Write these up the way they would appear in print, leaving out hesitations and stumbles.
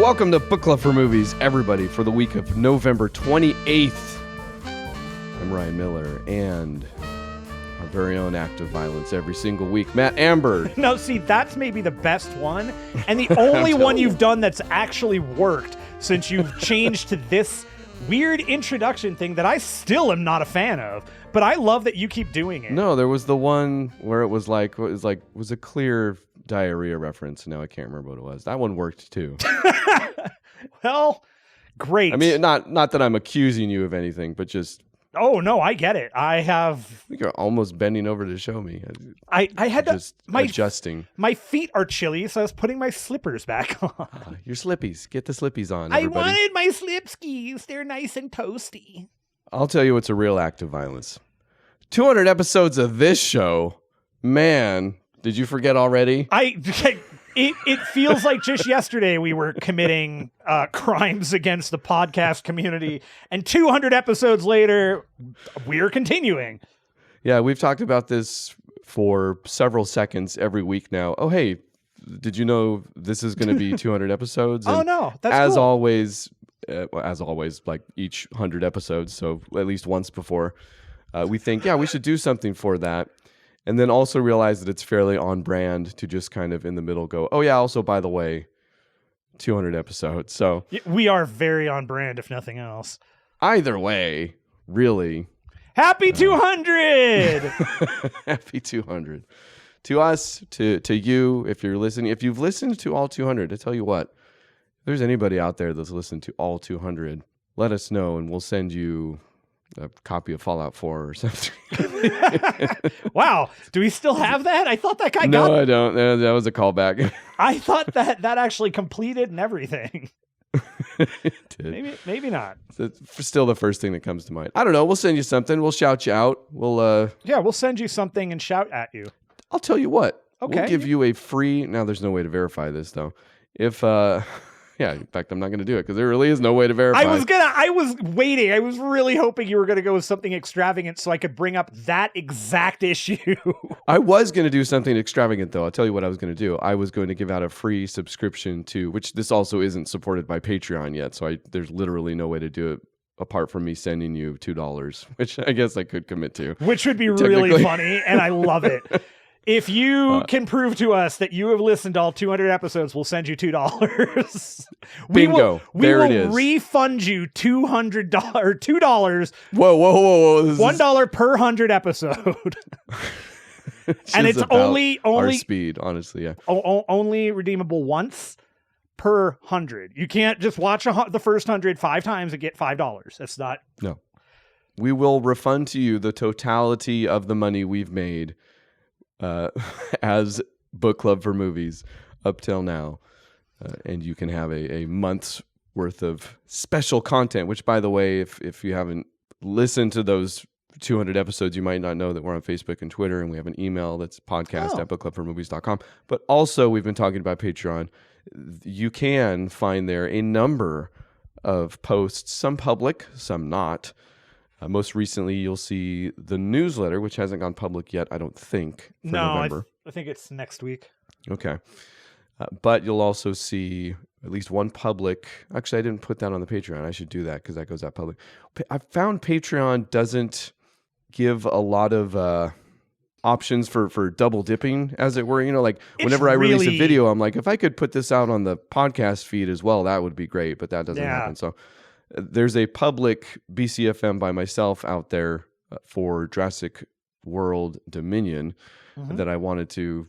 Welcome to Book Club for Movies, everybody, for the week of November 28th. I'm Ryan Miller, and our very own act of violence every single week, Matt Amber. No, see, that's maybe the best one, and the only one you've done that's actually worked since you've changed to this weird introduction thing that I still am not a fan of, but I love that you keep doing it. No, there was the one where it was a clear diarrhea reference. Now I can't remember what it was. That one worked too. Well, great. I mean, not that I'm accusing you of anything, but just. Oh no, I get it. I think you're almost bending over to show me. I had to adjusting. My feet are chilly, so I was putting my slippers back on. Your slippies. Get the slippies on. I Everybody. wanted my slipskis. They're nice and toasty. I'll tell you what's a real act of violence. 200 episodes of this show. Man, did you forget already? It feels like just yesterday we were committing crimes against the podcast community, and 200 episodes later, we're continuing. Yeah, we've talked about this for several seconds every week now. Oh, hey, did you know this is going to be 200 episodes? And no, that's as cool. As always, like each 100 episodes, so at least once before, we think, we should do something for that. And then also realize that it's fairly on brand to just kind of in the middle go, oh yeah, also by the way, 200 episodes. So we are very on brand, if nothing else. Either way, really. Happy 200! Happy 200. To us, to you, if you're listening, if you've listened to all 200, I tell you what, if there's anybody out there that's listened to all 200, let us know and we'll send you a copy of Fallout 4 or something. Wow. Do we still have that? I thought that guy got... No, I don't. That was a callback. I thought that actually completed and everything. It did. Maybe not. It's still the first thing that comes to mind. I don't know. We'll send you something. We'll shout you out. We'll send you something and shout at you. I'll tell you what. Okay. We'll give you a free... Now, there's no way to verify this, though. If... Yeah, in fact, I'm not going to do it because there really is no way to verify. I was waiting. I was really hoping you were going to go with something extravagant so I could bring up that exact issue. I was going to do something extravagant, though. I'll tell you what I was going to do. I was going to give out a free subscription to, which this also isn't supported by Patreon yet, so there's literally no way to do it apart from me sending you $2, which I guess I could commit to. Which would be really funny, and I love it. If you can prove to us that you have listened to all 200 episodes, we'll send you $2. Bingo. We will it is. Refund you $200. $2. Whoa. $1 per 100 episode. And it's only our speed, honestly, yeah. Only redeemable once per 100. You can't just watch the first 100 5 times and get $5. That's not... No. We will refund to you the totality of the money we've made as Book Club for Movies up till now. And you can have a month's worth of special content, which, by the way, if you haven't listened to those 200 episodes, you might not know that we're on Facebook and Twitter, and we have an email that's podcast@bookclubformovies.com. But also, we've been talking about Patreon. You can find there a number of posts, some public, some not. Most recently, you'll see the newsletter, which hasn't gone public yet, I don't think, for November. I think it's next week. Okay. But you'll also see at least one public... Actually, I didn't put that on the Patreon. I should do that because that goes out public. I found Patreon doesn't give a lot of options for double dipping, as it were. You know, like whenever I release a video, I'm like, if I could put this out on the podcast feed as well, that would be great. But that doesn't happen. So... There's a public BCFM by myself out there for Jurassic World Dominion that I wanted to,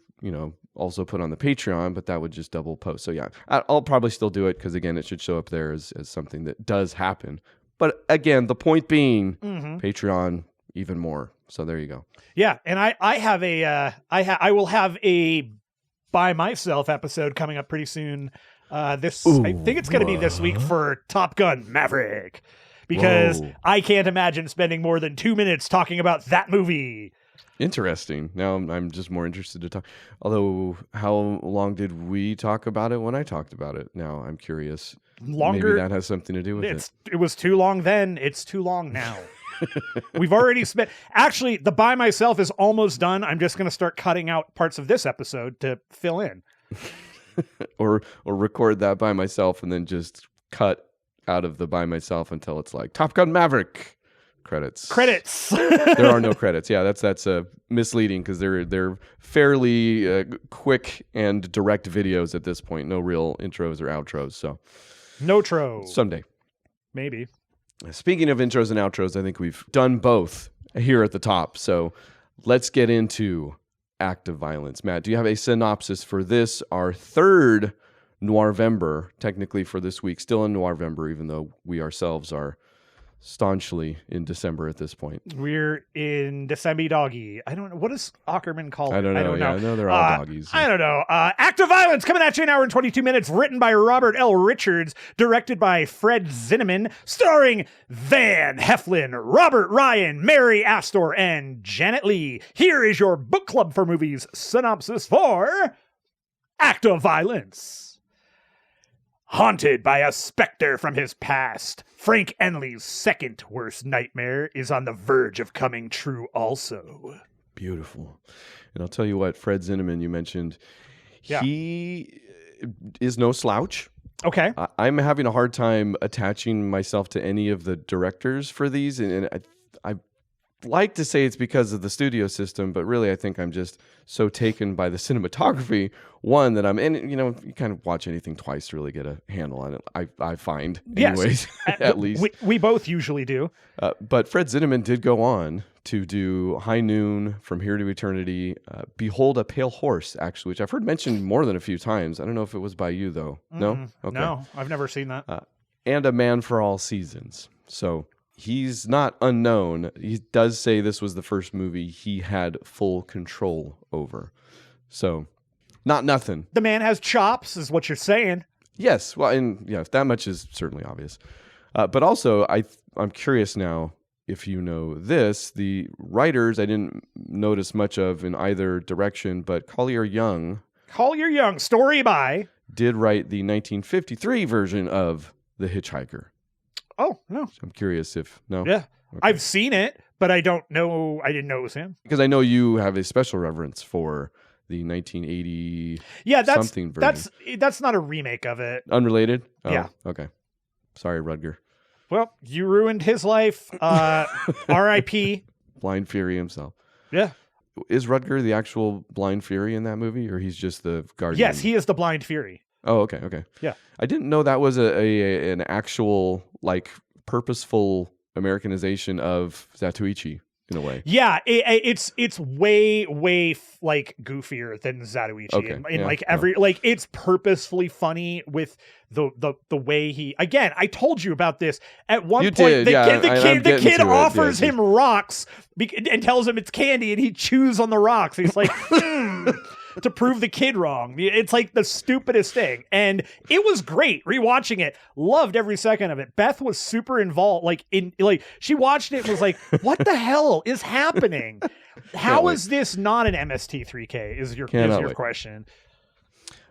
also put on the Patreon, but that would just double post. So yeah, I'll probably still do it because again, it should show up there as something that does happen. But again, the point being, Patreon even more. So there you go. Yeah, and I will have a by myself episode coming up pretty soon. I think it's going to be this week for Top Gun Maverick, because I can't imagine spending more than 2 minutes talking about that movie. Interesting. Now I'm just more interested to talk. Although, how long did we talk about it when I talked about it? Now I'm curious. Longer. Maybe that has something to do with it. It was too long then. It's too long now. We've already spent... Actually, the By Myself is almost done. I'm just going to start cutting out parts of this episode to fill in. or record that by myself and then just cut out of the by myself until it's like Top Gun Maverick credits. There are no credits. Yeah, that's misleading because they're fairly quick and direct videos at this point. No real intros or outros. So no tro. Someday. Maybe. Speaking of intros and outros, I think we've done both here at the top. So let's get into Act of Violence. Matt, do you have a synopsis for this, our third Noirvember, technically for this week, still in Noirvember, even though we ourselves are staunchly in December at this point. We're in December doggy. I don't know. What does Ackerman call it? I don't know. I know they're all doggies. I don't know. Act of Violence coming at you in an hour and 22 minutes. Written by Robert L. Richards. Directed by Fred Zinnemann. Starring Van Heflin, Robert Ryan, Mary Astor, and Janet Leigh. Here is your book club for movies synopsis for Act of Violence. Haunted by a specter from his past, Frank Enley's second worst nightmare is on the verge of coming true also. Beautiful. And I'll tell you what, Fred Zinnemann, you mentioned, he is no slouch. Okay. I'm having a hard time attaching myself to any of the directors for these. And I like to say it's because of the studio system, but really I think I'm just so taken by the cinematography, one, that I'm in, you kind of watch anything twice to really get a handle on it, I find, anyways, yes. at least. We both usually do. But Fred Zinnemann did go on to do High Noon, From Here to Eternity, Behold a Pale Horse, actually, which I've heard mentioned more than a few times. I don't know if it was by you, though. No? Okay. No, I've never seen that. And A Man for All Seasons. So he's not unknown. He does say this was the first movie he had full control over. So, not nothing. The man has chops, is what you're saying. Yes. Well, and yeah, that much is certainly obvious. But also, I'm curious now if you know this. The writers I didn't notice much of in either direction, but Collier Young, story by, did write the 1953 version of The Hitchhiker. Oh, no. So I'm curious if, no? Yeah. Okay. I've seen it, but I didn't know it was him. Because I know you have a special reverence for the 1980 something version. That's not a remake of it. Unrelated? Oh, yeah. Okay. Sorry, Rutger. Well, you ruined his life. R.I.P. Blind Fury himself. Yeah. Is Rutger the actual Blind Fury in that movie, or he's just the guardian? Yes, he is the Blind Fury. Oh, okay. Yeah. I didn't know that was an actual, like, purposeful Americanization of Zatoichi in a way. Yeah, it's way like goofier than Zatoichi. Okay. In like every like it's purposefully funny with the way he, again, I told you about this at one point. The kid offers him rocks and tells him it's candy, and he chews on the rocks. He's like, to prove the kid wrong. It's like the stupidest thing. And it was great rewatching it. Loved every second of it. Beth was super involved. She watched it and was like, what the hell is happening? How is this not an MST3K is your question.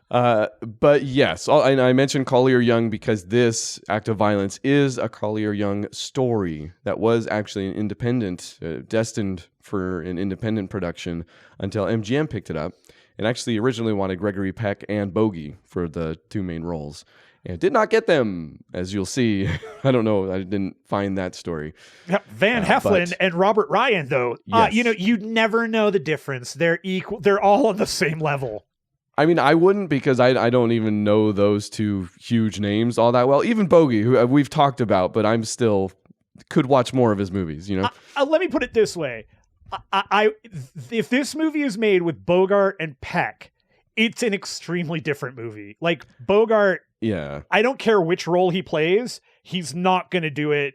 But yes, I mentioned Collier Young because this Act of Violence is a Collier Young story that was actually an independent, destined for an independent production until MGM picked it up and actually originally wanted Gregory Peck and Bogey for the two main roles and did not get them, as you'll see. I don't know. I didn't find that story. Van Heflin and Robert Ryan, though, yes. You'd never know the difference. They're equal. They're all on the same level. I mean, I wouldn't because I don't even know those two huge names all that well. Even Bogey, who we've talked about, but I'm still could watch more of his movies, Let me put it this way. If this movie is made with Bogart and Peck, it's an extremely different movie. Like Bogart, yeah, I don't care which role he plays, he's not going to do it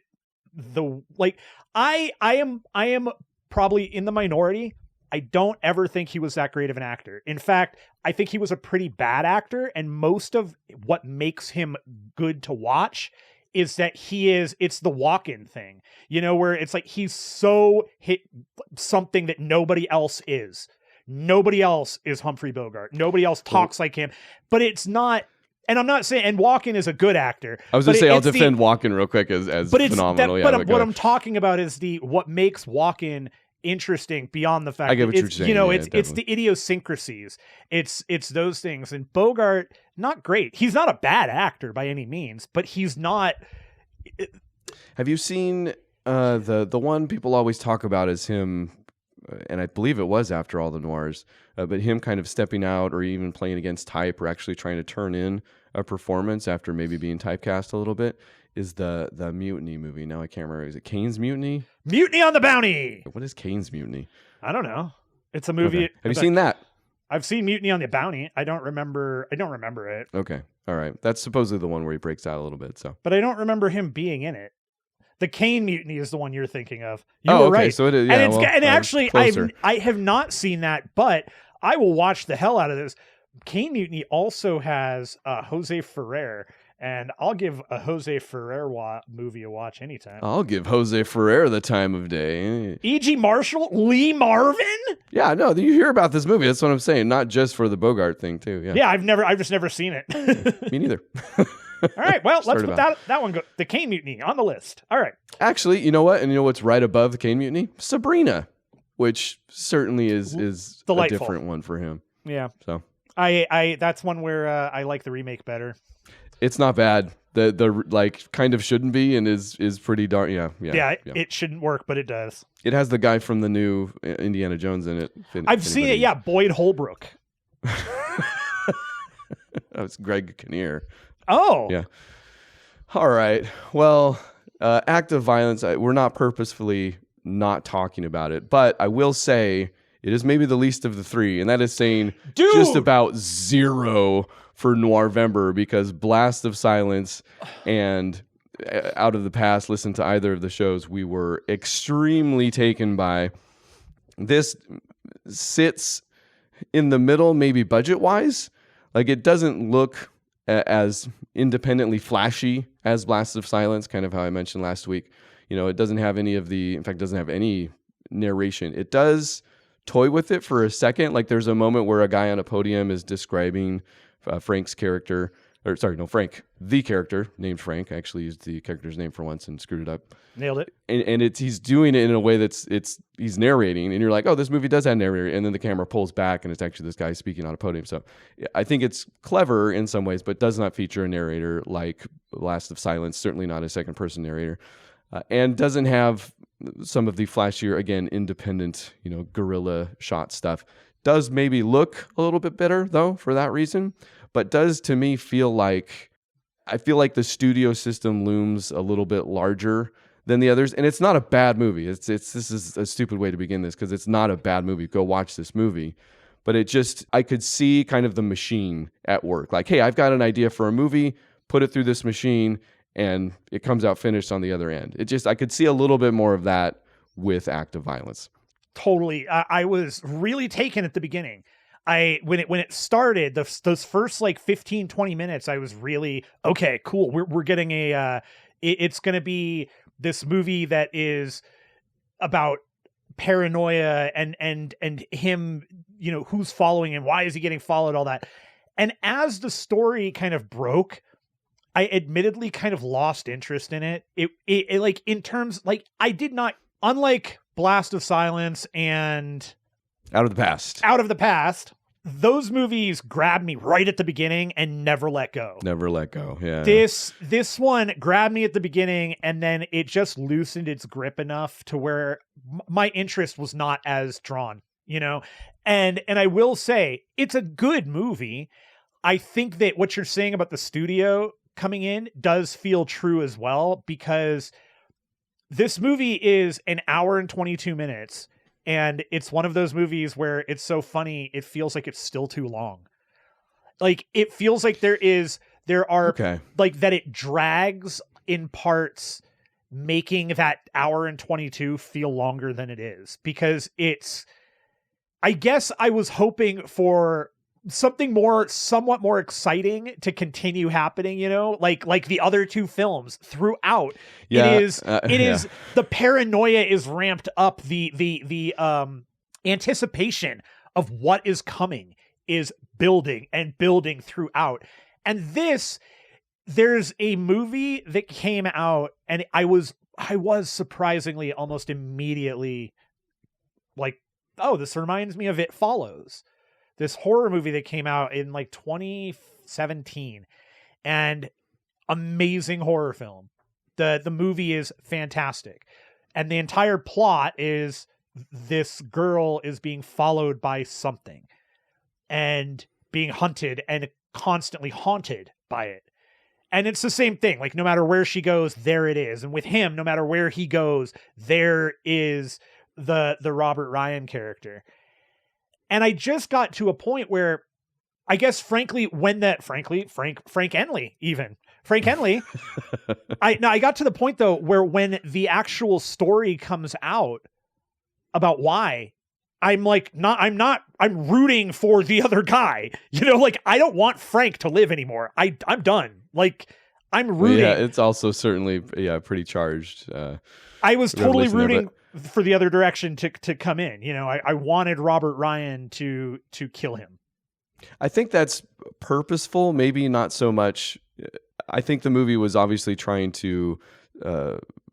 I am probably in the minority. I don't ever think he was that great of an actor. In fact, I think he was a pretty bad actor, and most of what makes him good to watch is that it's the walk-in thing, where it's like he's so hit something that nobody else is. Nobody else is Humphrey Bogart. Nobody else talks like him, but it's not. And I'm not saying, and Walken is a good actor. I was going to say, I'll defend Walken real quick as phenomenal. What I'm talking about is what makes Walken interesting beyond the fact I get what that you're it's, saying. you know, Yeah, it's the idiosyncrasies. It's those things. And Bogart, not great. He's not a bad actor by any means, but he's not. Have you seen the one people always talk about is him, and I believe it was After All the Noirs, but him kind of stepping out or even playing against type or actually trying to turn in a performance after maybe being typecast a little bit, is the Mutiny movie. Now I can't remember. Is it Kane's Mutiny? Mutiny on the Bounty. What is Kane's Mutiny? I don't know. It's a movie. Okay. Have you seen that? I've seen Mutiny on the Bounty. I don't remember it. Okay. All right. That's supposedly the one where he breaks out a little bit. So, but I don't remember him being in it. The Kane Mutiny is the one you're thinking of. You were okay. right. So it is. Yeah, and actually, I have not seen that, but I will watch the hell out of this. Kane Mutiny also has Jose Ferrer, and I'll give a Jose Ferrer movie a watch anytime. I'll give Jose Ferrer the time of day. E.G. Marshall, Lee Marvin. Yeah, no, you hear about this movie. That's what I'm saying. Not just for the Bogart thing, too. Yeah. Yeah, I've just never seen it. Me neither. All right, well, let's put that one, the Kane Mutiny, on the list. All right. Actually, you know what? And you know what's right above the Kane Mutiny? Sabrina, which certainly is a different one for him. Yeah. So I that's one where I like the remake better. It's not bad. The like kind of shouldn't be and is pretty darn. Yeah. It shouldn't work, but it does. It has the guy from the new Indiana Jones in it. I've seen it. Yeah, Boyd Holbrook. That was Greg Kinnear. Oh. Yeah. All right. Well, act of violence, we're not purposefully not talking about it, but I will say it is maybe the least of the three, and that is saying just about 0 for Noirvember, because Blast of Silence and Out of the Past, listen to either of the shows, we were extremely taken by. This sits in the middle, maybe budget-wise. Like, it doesn't look as independently flashy as Blast of Silence, kind of how I mentioned last week. You know, it doesn't have in fact, doesn't have any narration. It does toy with it for a second. Like, there's a moment where a guy on a podium is describing Frank's character, Frank, the character named Frank. I actually used the character's name for once and screwed it up. Nailed it. And he's doing it in a way he's narrating, and you're like, oh, this movie does have narrator, and then the camera pulls back, and it's actually this guy speaking on a podium. So I think it's clever in some ways, but does not feature a narrator like Last of Silence, certainly not a second-person narrator, and doesn't have some of the flashier, again, independent, guerrilla shot stuff. Does maybe look a little bit better, though, for that reason, but does, to me, I feel like the studio system looms a little bit larger than the others, and it's not a bad movie. This is a stupid way to begin this, because it's not a bad movie. Go watch this movie. But I could see kind of the machine at work. Like, hey, I've got an idea for a movie, put it through this machine, and it comes out finished on the other end. I could see a little bit more of that with Act of Violence. Totally. I was really taken at the beginning. When it started, those first like 15, 20 minutes, I was really, okay, cool. We're getting it's going to be this movie that is about paranoia and him, who's following him, why is he getting followed, all that. And as the story kind of broke, I admittedly kind of lost interest in it. It like, in terms, like, I did not, unlike Blast of Silence and Out of the Past, those movies grabbed me right at the beginning and never let go. Yeah. This one grabbed me at the beginning, and then it just loosened its grip enough to where my interest was not as drawn, And I will say, it's a good movie. I think that what you're saying about the studio coming in does feel true as well, because this movie is an hour and 22 minutes. And it's one of those movies where it's so funny, it feels like it's still too long. Like, it feels like there are like that it drags in parts, making that hour and 22 feel longer than it is, because I guess I was hoping for something somewhat more exciting to continue happening, like the other two films throughout. Yeah, it is the paranoia is ramped up. The anticipation of what is coming is building and building throughout. And there's a movie that came out, and I was surprisingly almost immediately like, oh, this reminds me of It Follows, this horror movie that came out in like 2017, and amazing horror film. The movie is fantastic. And the entire plot is this girl is being followed by something and being hunted and constantly haunted by it. And it's the same thing. Like, no matter where she goes, there it is. And with him, no matter where he goes, there is the Robert Ryan character. And I just got to a point where, I guess, Frank Henley, I got to the point though, where when the actual story comes out about why, I'm rooting for the other guy, like, I don't want Frank to live anymore. I'm done. Like, I'm rooting. Yeah, it's also certainly, pretty charged. I was totally rooting for the other direction to come in. I wanted Robert Ryan to kill him. I think that's purposeful, maybe not so much. I think the movie was obviously trying to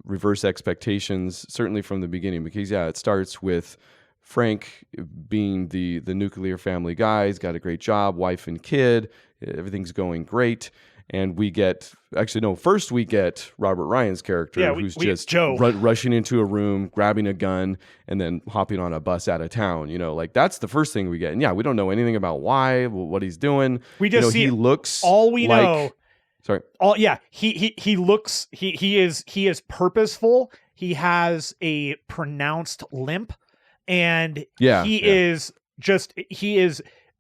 reverse expectations, certainly from the beginning, because it starts with Frank being the nuclear family guy. He's got a great job, wife and kid, everything's going great. And first we get Robert Ryan's character, who's just Joe rushing into a room, grabbing a gun, and then hopping on a bus out of town. Like, that's the first thing we get. And we don't know anything about why, what he's doing. We just see he looks all we like, know. Sorry. He looks, he is purposeful. He has a pronounced limp, and he is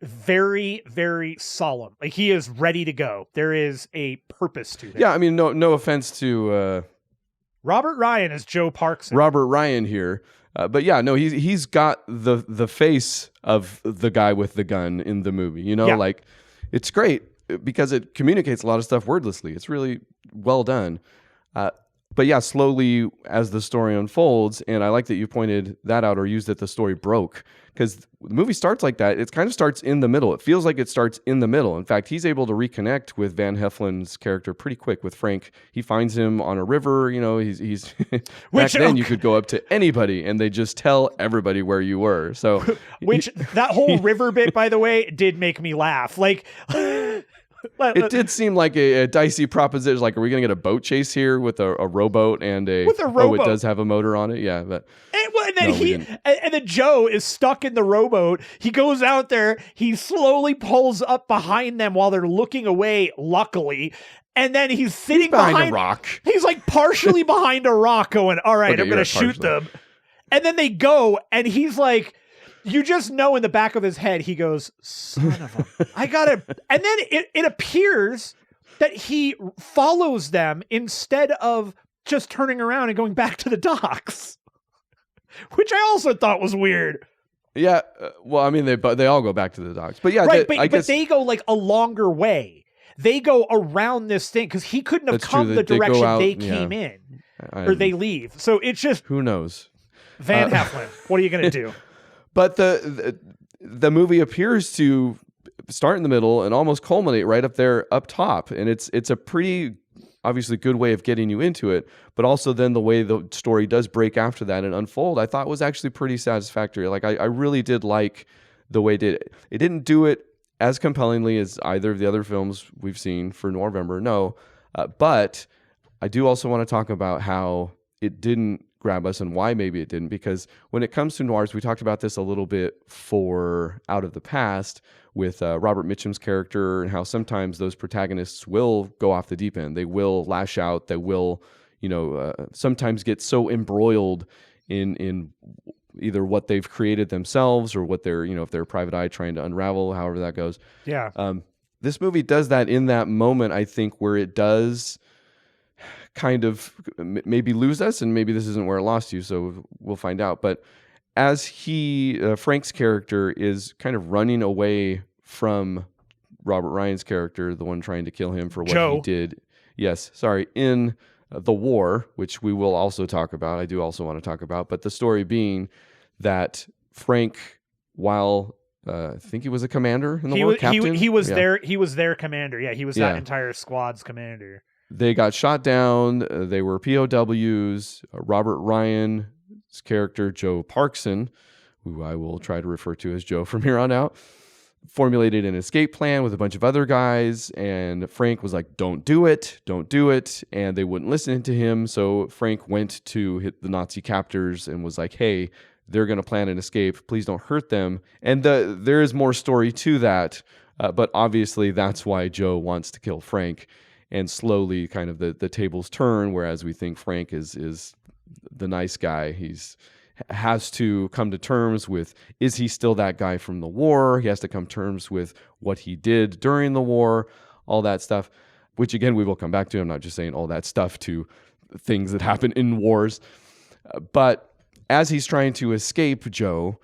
very, very solemn. Like, he is ready to go. There is a purpose to it. Yeah, I mean, no offense to Robert Ryan as Joe Parkson. Robert Ryan here. But he's got the face of the guy with the gun in the movie. Like, it's great because it communicates a lot of stuff wordlessly. It's really well done. But slowly as the story unfolds, and I like that you pointed that out or used that the story broke, because the movie starts like that. It kind of starts in the middle. It feels like it starts in the middle. In fact, he's able to reconnect with Van Heflin's character pretty quick with Frank. He finds him on a river. He's back then you could go up to anybody and they just tell everybody where you were. So that whole river bit, by the way, did make me laugh. Like, it did seem like a dicey proposition. Like, are we going to get a boat chase here with a rowboat and with a rowboat? Oh, it does have a motor on it. Yeah, but and then Joe is stuck in the rowboat. He goes out there. He slowly pulls up behind them while they're looking away. Luckily. And then he's sitting behind a rock. He's like partially behind a rock, going, "All right, I'm going to shoot them." And then they go, and he's like, you just know in the back of his head, he goes, "Son of a, I gotta." And then it appears that he follows them instead of just turning around and going back to the docks, which I also thought was weird. Yeah, well, I mean, they all go back to the docks, but right, but they go like a longer way. They go around this thing because he couldn't have come the direction they came in, or they leave. So it's just, who knows? Van Heflin, what are you gonna do? But the movie appears to start in the middle and almost culminate right up there up top, and it's a pretty obviously good way of getting you into it. But also then the way the story does break after that and unfold, I thought was actually pretty satisfactory. Like, I really did like the way it did it. It didn't do it as compellingly as either of the other films we've seen for Noirvember, no. But I do also want to talk about how it didn't grab us and why maybe it didn't, because when it comes to noirs, we talked about this a little bit for Out of the Past with Robert Mitchum's character, and how sometimes those protagonists will go off the deep end. They will lash out. They will, sometimes get so embroiled in either what they've created themselves or what they're, if they're a private eye trying to unravel, however that goes. Yeah. This movie does that in that moment, I think, where it does kind of maybe lose us, and maybe this isn't where it lost you, so we'll find out. But as Frank's character is kind of running away from Robert Ryan's character, the one trying to kill him for what Joe. he did. Yes, sorry, in the war, which we will also talk about. I do also want to talk about, but the story being that Frank, while I think he was a commander in the war, captain. He was their commander. Yeah, he was that entire squad's commander. They got shot down. They were POWs. Robert Ryan's character, Joe Parkson, who I will try to refer to as Joe from here on out, formulated an escape plan with a bunch of other guys, and Frank was like, don't do it, and they wouldn't listen to him. So Frank went to hit the Nazi captors and was like, hey, they're going to plan an escape, please don't hurt them. And there is more story to that, but obviously that's why Joe wants to kill Frank, and slowly kind of the tables turn, whereas we think Frank is the nice guy. Has to come to terms with, is he still that guy from the war? He has to come to terms with what he did during the war, all that stuff, which again, we will come back to. I'm not just saying all that stuff to things that happen in wars. But as he's trying to escape Joe,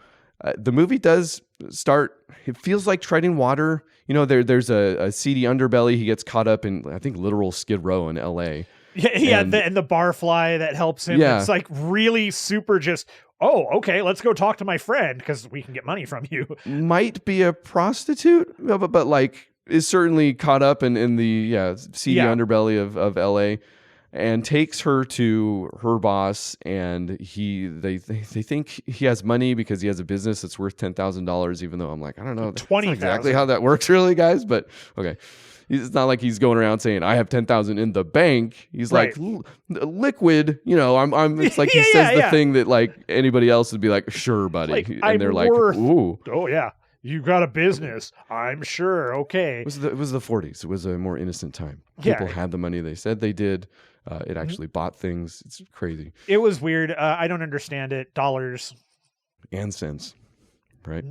the movie does start, it feels like treading water. You know, there's a seedy underbelly. He gets caught up in, I think, literal Skid Row in LA. Yeah, and the barfly that helps him. Yeah. It's like really super just, oh, okay, let's go talk to my friend because we can get money from you. Might be a prostitute, but like is certainly caught up in the seedy underbelly of LA, and takes her to her boss, and they think he has money because he has a business that's worth $10,000, even though I'm like, I don't know, that's not exactly how that works really, guys, but okay. It's not like he's going around saying, I have 10,000 in the bank. He's like, liquid, you know, it's like he says the thing that like anybody else would be like, sure, buddy. Like, and they're like, ooh. Oh, yeah. You got a business. I'm sure. Okay. It was the 40s. It was a more innocent time. People had the money they said they did. It actually bought things. It's crazy. It was weird. I don't understand it. Dollars. And cents. Right.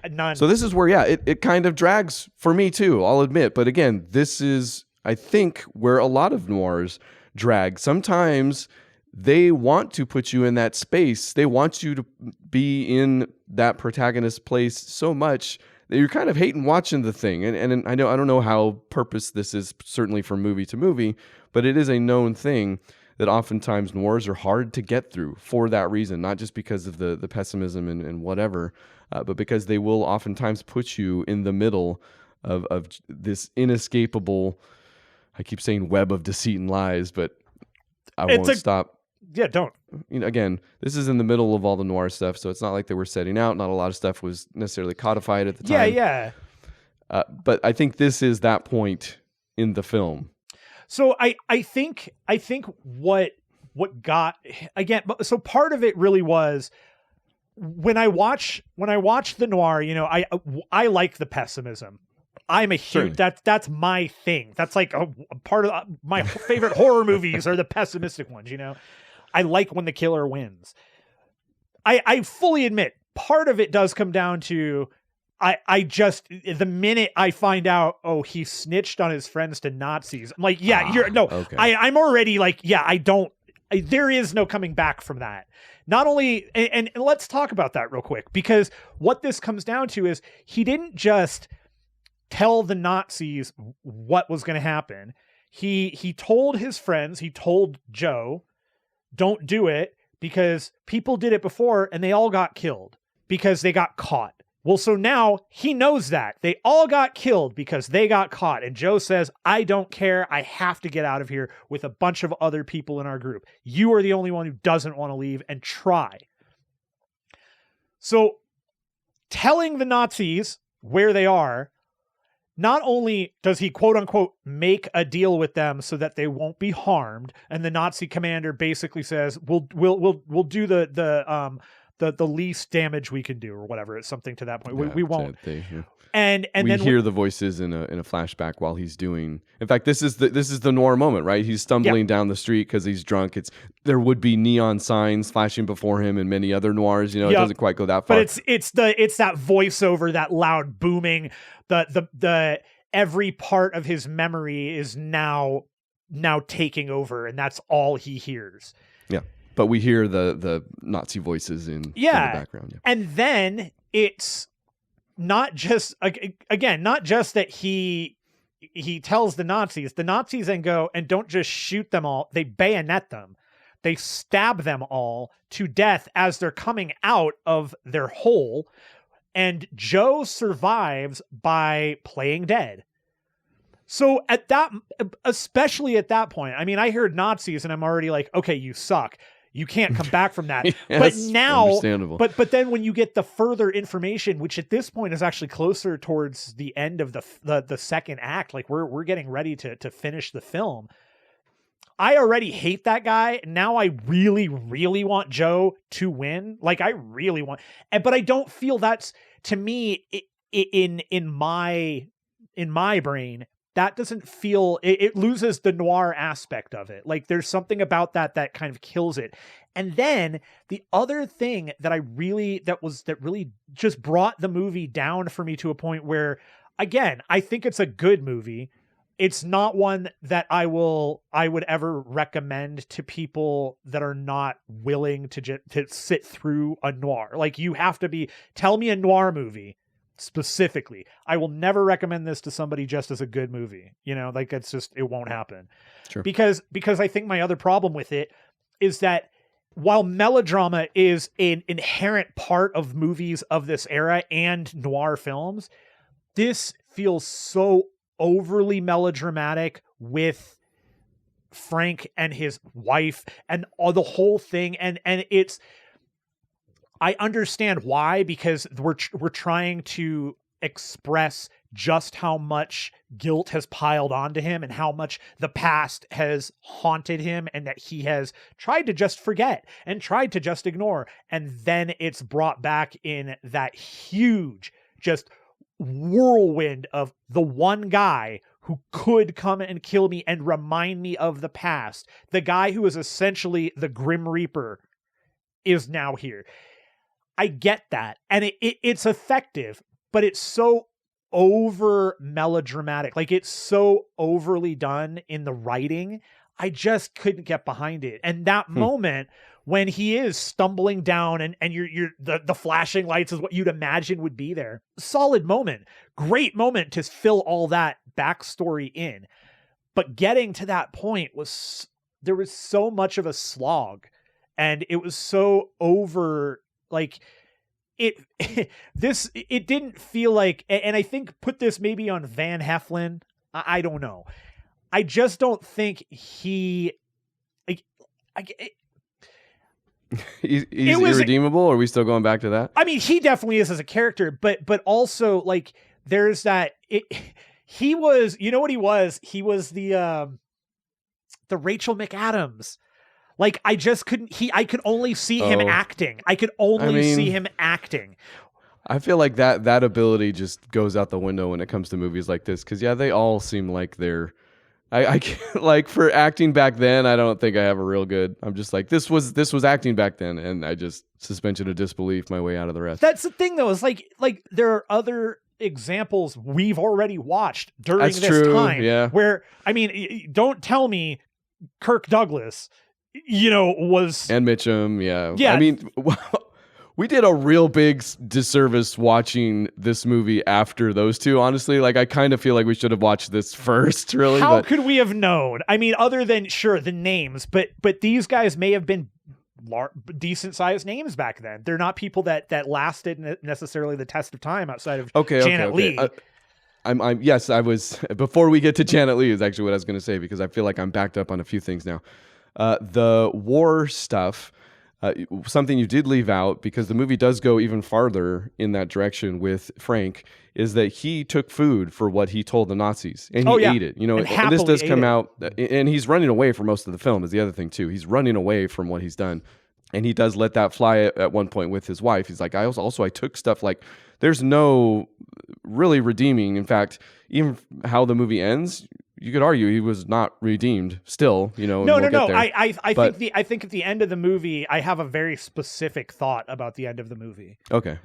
None. So this is where, it kind of drags for me too, I'll admit. But again, this is, I think, where a lot of noirs drag. Sometimes they want to put you in that space. They want you to be in that protagonist place so much that you're kind of hating watching the thing. And I don't know how purpose this is, certainly from movie to movie, but it is a known thing that oftentimes noirs are hard to get through for that reason, not just because of the pessimism and whatever, but because they will oftentimes put you in the middle of this inescapable, I keep saying web of deceit and lies, but I won't stop. Yeah, don't. You know, again, this is in the middle of all the noir stuff, so it's not like they were setting out. Not a lot of stuff was necessarily codified at the time. Yeah. But I think this is that point in the film. So I think what got, again, so part of it really was when I watch the noir, you know, I like the pessimism. I'm a huge, that's my thing. That's like a part of my favorite horror movies are the pessimistic ones, you know. I like when the killer wins. I fully admit part of it does come down to I just, the minute I find out, oh, he snitched on his friends to Nazis, I'm like, okay. I'm already like, there is no coming back from that. Not only, and let's talk about that real quick, because what this comes down to is he didn't just tell the Nazis what was going to happen. He told his friends, he told Joe, don't do it because people did it before and they all got killed because they got caught. Well, so now he knows that they all got killed because they got caught. And Joe says, I don't care. I have to get out of here with a bunch of other people in our group. You are the only one who doesn't want to leave, and try. So telling the Nazis where they are, not only does he quote unquote make a deal with them so that they won't be harmed. And the Nazi commander basically says, we'll do the least damage we can do, or whatever. It's something to that point. We won't. And we then hear the voices in a flashback while he's doing. In fact, this is the noir moment, right? He's stumbling down the street because he's drunk. There would be neon signs flashing before him and many other noirs. You know, it doesn't quite go that far. But it's that voiceover, that loud booming. The every part of his memory is now taking over, and that's all he hears. Yeah. But we hear the Nazi voices in the background. Yeah. And then it's not just, again, not just that he tells the Nazis then go and don't just shoot them all. They bayonet them. They stab them all to death as they're coming out of their hole. And Joe survives by playing dead. So especially at that point, I mean, I heard Nazis and I'm already like, okay, you suck. You can't come back from that. Yes, but now, understandable. but then when you get the further information, which at this point is actually closer towards the end of the second act, like we're getting ready to finish the film. I already hate that guy. Now I really, really want Joe to win. Like I really want, but I don't feel that's, to me, in my brain, that doesn't feel, it loses the noir aspect of it. Like there's something about that kind of kills it. And then the other thing that really just brought the movie down for me to a point where, again, I think it's a good movie. It's not one that I would ever recommend to people that are not willing to sit through a noir. Like you have to tell me a noir movie specifically. I will never recommend this to somebody just as a good movie. Like it's just, it won't happen. Sure. Because I think my other problem with it is that while melodrama is an inherent part of movies of this era and noir films, this feels so overly melodramatic with Frank and his wife and all the whole thing. And it's, I understand why, because we're trying to express just how much guilt has piled onto him and how much the past has haunted him and that he has tried to just forget and tried to just ignore. And then it's brought back in that huge, just whirlwind of the one guy who could come and kill me and remind me of the past. The guy who is essentially the Grim Reaper is now here. I get that. And it's effective, but it's so over melodramatic. Like it's so overly done in the writing. I just couldn't get behind it. And that moment when he is stumbling down and the flashing lights is what you'd imagine would be there. Solid moment. Great moment to fill all that backstory in. But getting to that point there was so much of a slog, and it was so over, like it didn't feel like, and I think put this maybe on Van Heflin. I don't know. I just don't think he's irredeemable, or are we still going back to that? I mean, he definitely is as a character, but also like there's that he was, you know what he was? He was the Rachel McAdams. Like I just I could only see him acting. I could only see him acting. I feel like that ability just goes out the window when it comes to movies like this. Cause yeah, they all seem like they're, I can't, like for acting back then, I don't think I have a real good. I'm just like, this was acting back then, and I just suspension of disbelief my way out of the rest. That's the thing, though. Is like there are other examples we've already watched during this time. Yeah. Where I mean, don't tell me Kirk Douglas, was and Mitchum. Yeah. Yeah. I mean, we did a real big disservice watching this movie after those two, honestly. Like, I kind of feel like we should have watched this first, really. How could we have known? I mean, other than, sure, the names, but these guys may have been decent-sized names back then. They're not people that lasted necessarily the test of time outside of Janet Leigh. Yes, I was, before we get to Janet Leigh is actually what I was going to say, because I feel like I'm backed up on a few things now. The war stuff... something you did leave out, because the movie does go even farther in that direction with Frank, is that he took food for what he told the Nazis, and he ate it. And this does come out, and he's running away for most of the film is the other thing too. He's running away from what he's done, and he does let that fly at one point with his wife. He's like, I took stuff, like there's no really redeeming. In fact, even how the movie ends, you could argue he was not redeemed still, No. I think at the end of the movie, I have a very specific thought about the end of the movie. Okay.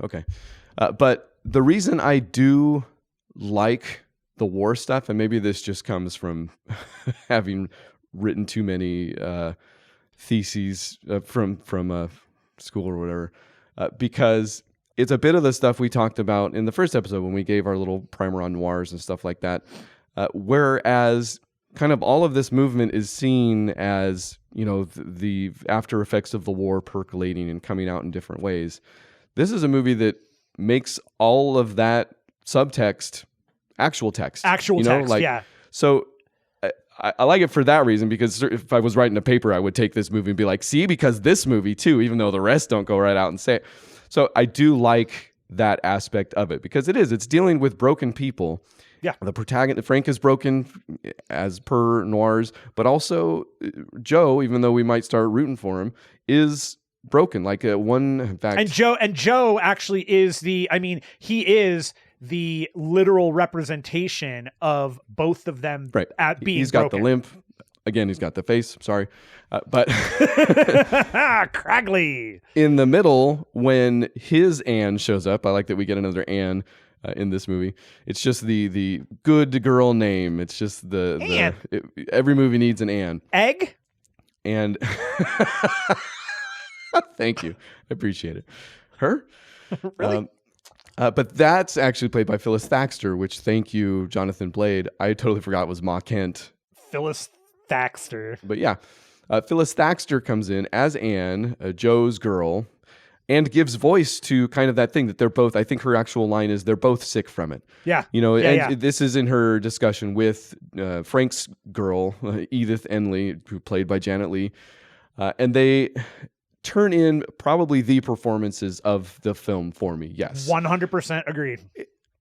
But the reason I do like the war stuff, and maybe this just comes from having written too many theses from school or whatever, because it's a bit of the stuff we talked about in the first episode when we gave our little primer on noirs and stuff like that. Whereas kind of all of this movement is seen as, the after effects of the war percolating and coming out in different ways. This is a movie that makes all of that subtext actual text. Yeah. So I like it for that reason, because if I was writing a paper, I would take this movie and be like, see, because this movie too, even though the rest don't go right out and say it. So I do like that aspect of it, because it's dealing with broken people. Yeah. The protagonist, Frank, is broken as per Noir's, but also Joe, even though we might start rooting for him, is broken. Like in fact. And Joe actually is he is the literal representation of both of them at being He's got broken. the limp. Again, he's got the face. Sorry. But Craggly. In the middle, when his Anne shows up, I like that we get another Anne in this movie. It's just the good girl name. It's just every movie needs an Anne. Egg? And thank you. I appreciate it. Her? Really? But that's actually played by Phyllis Thaxter, which, thank you, Jonathan Blade. I totally forgot it was Ma Kent. Phyllis Thaxter. But yeah, Phyllis Thaxter comes in as Anne, Joe's girl, and gives voice to kind of that thing that they're both, I think her actual line is, they're both sick from it. Yeah. This is in her discussion with Frank's girl, Edith Enley, who played by Janet Leigh. And they turn in probably the performances of the film for me. Yes. 100% agreed.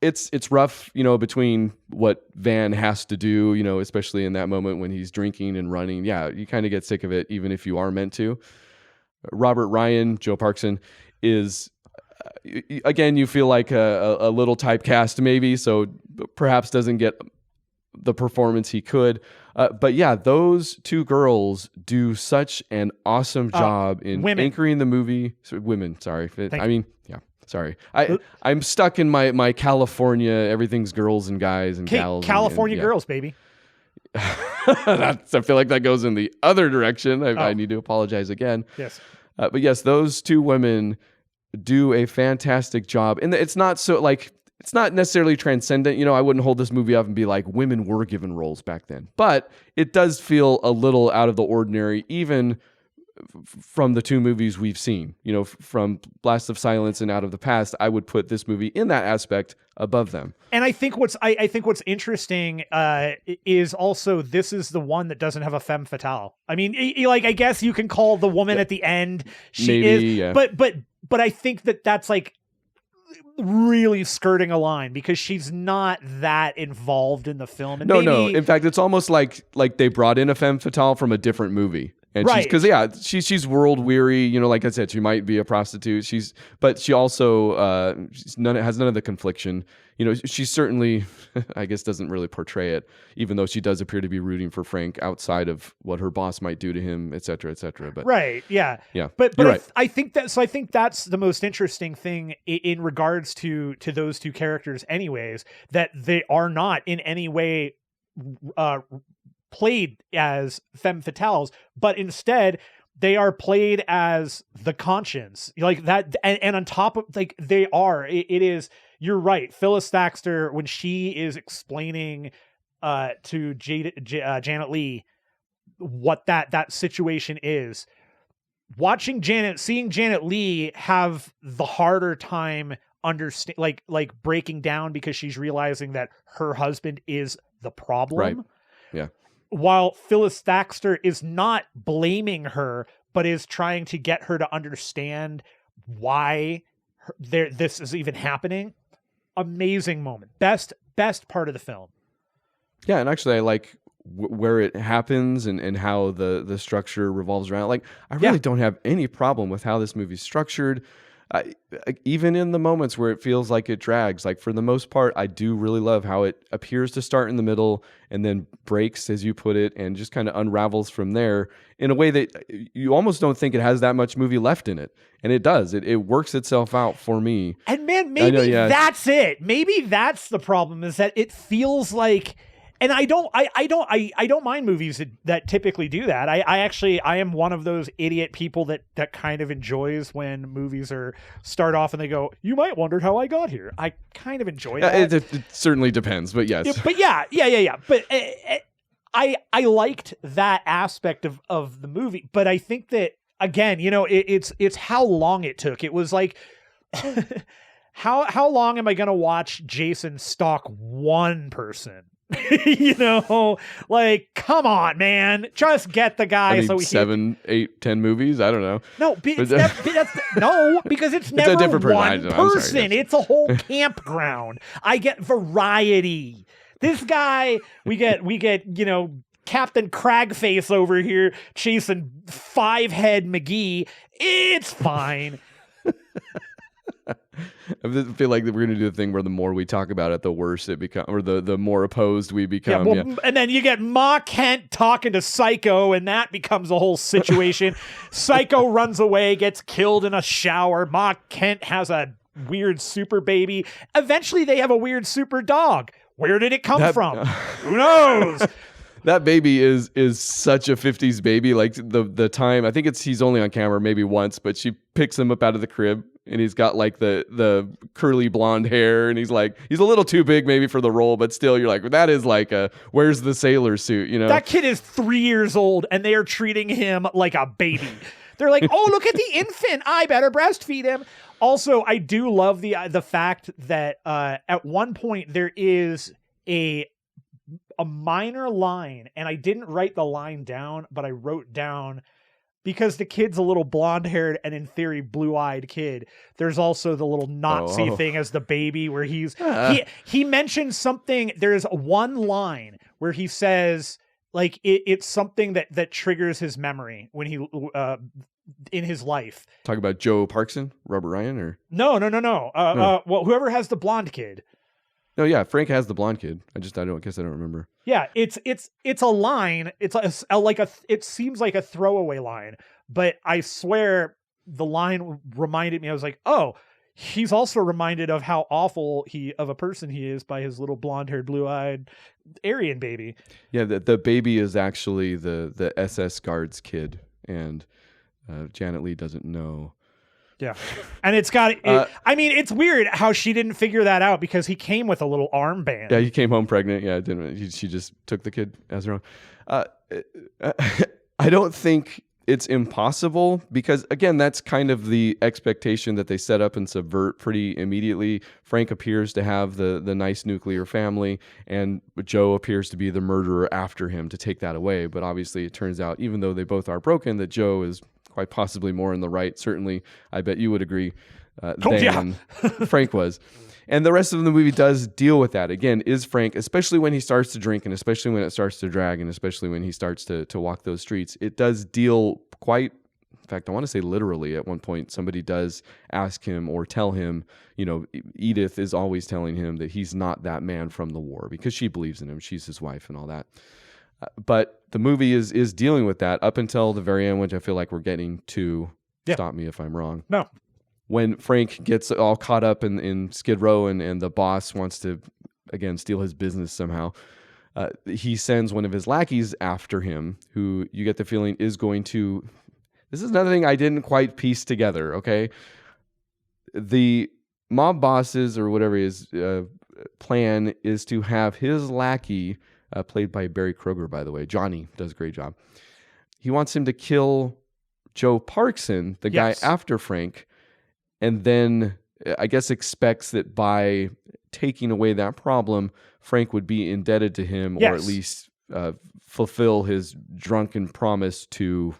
It's rough, between what Van has to do, especially in that moment when he's drinking and running. Yeah, you kind of get sick of it, even if you are meant to. Robert Ryan, Joe Parkson, is, again, you feel like a little typecast maybe, so perhaps doesn't get the performance he could. But yeah, those two girls do such an awesome job in anchoring the movie. Women, sorry. Sorry. I'm stuck in my California, everything's girls and guys and gals. California girls, baby. I feel like that goes in the other direction. I need to apologize again. Yes. But yes, those two women do a fantastic job. And it's not it's not necessarily transcendent. I wouldn't hold this movie up and be like, women were given roles back then. But it does feel a little out of the ordinary, even from the two movies we've seen. From Blast of Silence and Out of the Past, I would put this movie in that aspect above them. And I think what's interesting is also this is the one that doesn't have a femme fatale. I mean, I guess you can call the woman at the end but I think that's like really skirting a line, because she's not that involved in the film. And no. In fact, it's almost like they brought in a femme fatale from a different movie. And right. She's world weary, like I said, she might be a prostitute. But she also has none of the confliction. She certainly, I guess, doesn't really portray it, even though she does appear to be rooting for Frank outside of what her boss might do to him, et cetera, et cetera. But right, yeah. But right. I think that's the most interesting thing in regards to those two characters, anyways, that they are not in any way played as femme fatales, but instead they are played as the conscience, like that. And on top of, like, they are, it is, you're right. Phyllis Thaxter, when she is explaining to Janet Leigh what that situation is, seeing Janet Leigh have the harder time understand, like breaking down, because she's realizing that her husband is the problem. Right. Yeah. While Phyllis Thaxter is not blaming her, but is trying to get her to understand why this is even happening. Amazing moment. Best part of the film. Yeah, and actually I like where it happens and how the structure revolves around. Like, I really don't have any problem with how this movie's structured. Even in the moments where it feels like it drags, like, for the most part, I do really love how it appears to start in the middle and then breaks, as you put it, and just kind of unravels from there in a way that you almost don't think it has that much movie left in it. And it does. It works itself out for me. And man, maybe that's it. Maybe that's the problem, is that it feels like, and I don't mind movies that typically do that. I am one of those idiot people that kind of enjoys when movies start off and they go, you might wonder how I got here. I kind of enjoy that. It certainly depends, but yes. Yeah, but yeah. But I liked that aspect of the movie. But I think that, again, it's how long it took. It was like, how long am I going to watch Jason stalk one person? You know, like, come on, man, just get the guy. I mean, so 7, 8, 10 movies. I don't know. no, no, because it's never a different person. one I'm sorry, person. yes. It's a whole campground. I get variety. This guy, we get, Captain Cragface over here chasing 5-head McGee. It's fine. I feel like we're going to do the thing where the more we talk about it, the worse it becomes, or the more opposed we become. And then you get Ma Kent talking to Psycho, and that becomes a whole situation. Psycho runs away, gets killed in a shower. Ma Kent has a weird super baby. Eventually, they have a weird super dog. Where did it come from? Who knows? That baby is such a 50s baby. Like the time, I think he's only on camera maybe once, but she picks him up out of the crib and he's got like the curly blonde hair and he's a little too big maybe for the role, but still you're like, that is like where's the sailor suit, you know? That kid is 3 years old and they are treating him like a baby. They're like, oh, look at the infant. I better breastfeed him. Also, I do love the fact that at one point there is a minor line, and I didn't write the line down, but I wrote down, because the kid's a little blonde-haired and in theory blue-eyed kid, there's also the little Nazi thing as the baby where he mentions something. There's one line where he says like it's something that triggers his memory when he in his life. Talk about Joe Parkson, Robert Ryan, or no. Well, whoever has the blonde kid. No, yeah, Frank has the blonde kid. I guess I don't remember. Yeah, it's a line. It's it seems like a throwaway line, but I swear the line reminded me. I was like, oh, he's also reminded of how awful of a person he is by his little blonde-haired, blue-eyed Aryan baby. Yeah, the baby is actually the SS guard's kid, and Janet Leigh doesn't know. Yeah. And it's got, I mean, it's weird how she didn't figure that out because he came with a little armband. Yeah, he came home pregnant. Yeah, she just took the kid as her own. I don't think it's impossible because, again, that's kind of the expectation that they set up and subvert pretty immediately. Frank appears to have the nice nuclear family, and Joe appears to be the murderer after him to take that away. But obviously it turns out, even though they both are broken, that Joe is quite possibly more in the right. Certainly, I bet you would agree than Frank was. And the rest of the movie does deal with that. Again, is Frank, especially when he starts to drink and especially when it starts to drag and especially when he starts to walk those streets, it does deal quite, in fact, I want to say literally at one point, somebody does ask him or tell him, Edith is always telling him that he's not that man from the war because she believes in him. She's his wife and all that. But the movie is dealing with that up until the very end, which I feel like we're getting to. Yeah. Stop me if I'm wrong. No. When Frank gets all caught up in Skid Row and the boss wants to, again, steal his business somehow, he sends one of his lackeys after him, who you get the feeling is going to... This is another thing I didn't quite piece together, okay? The mob bosses or whatever his plan is to have his lackey... played by Barry Kroger, by the way. Johnny does a great job. He wants him to kill Joe Parkson, the guy after Frank, and then I guess expects that by taking away that problem, Frank would be indebted to him or at least fulfill his drunken promise to,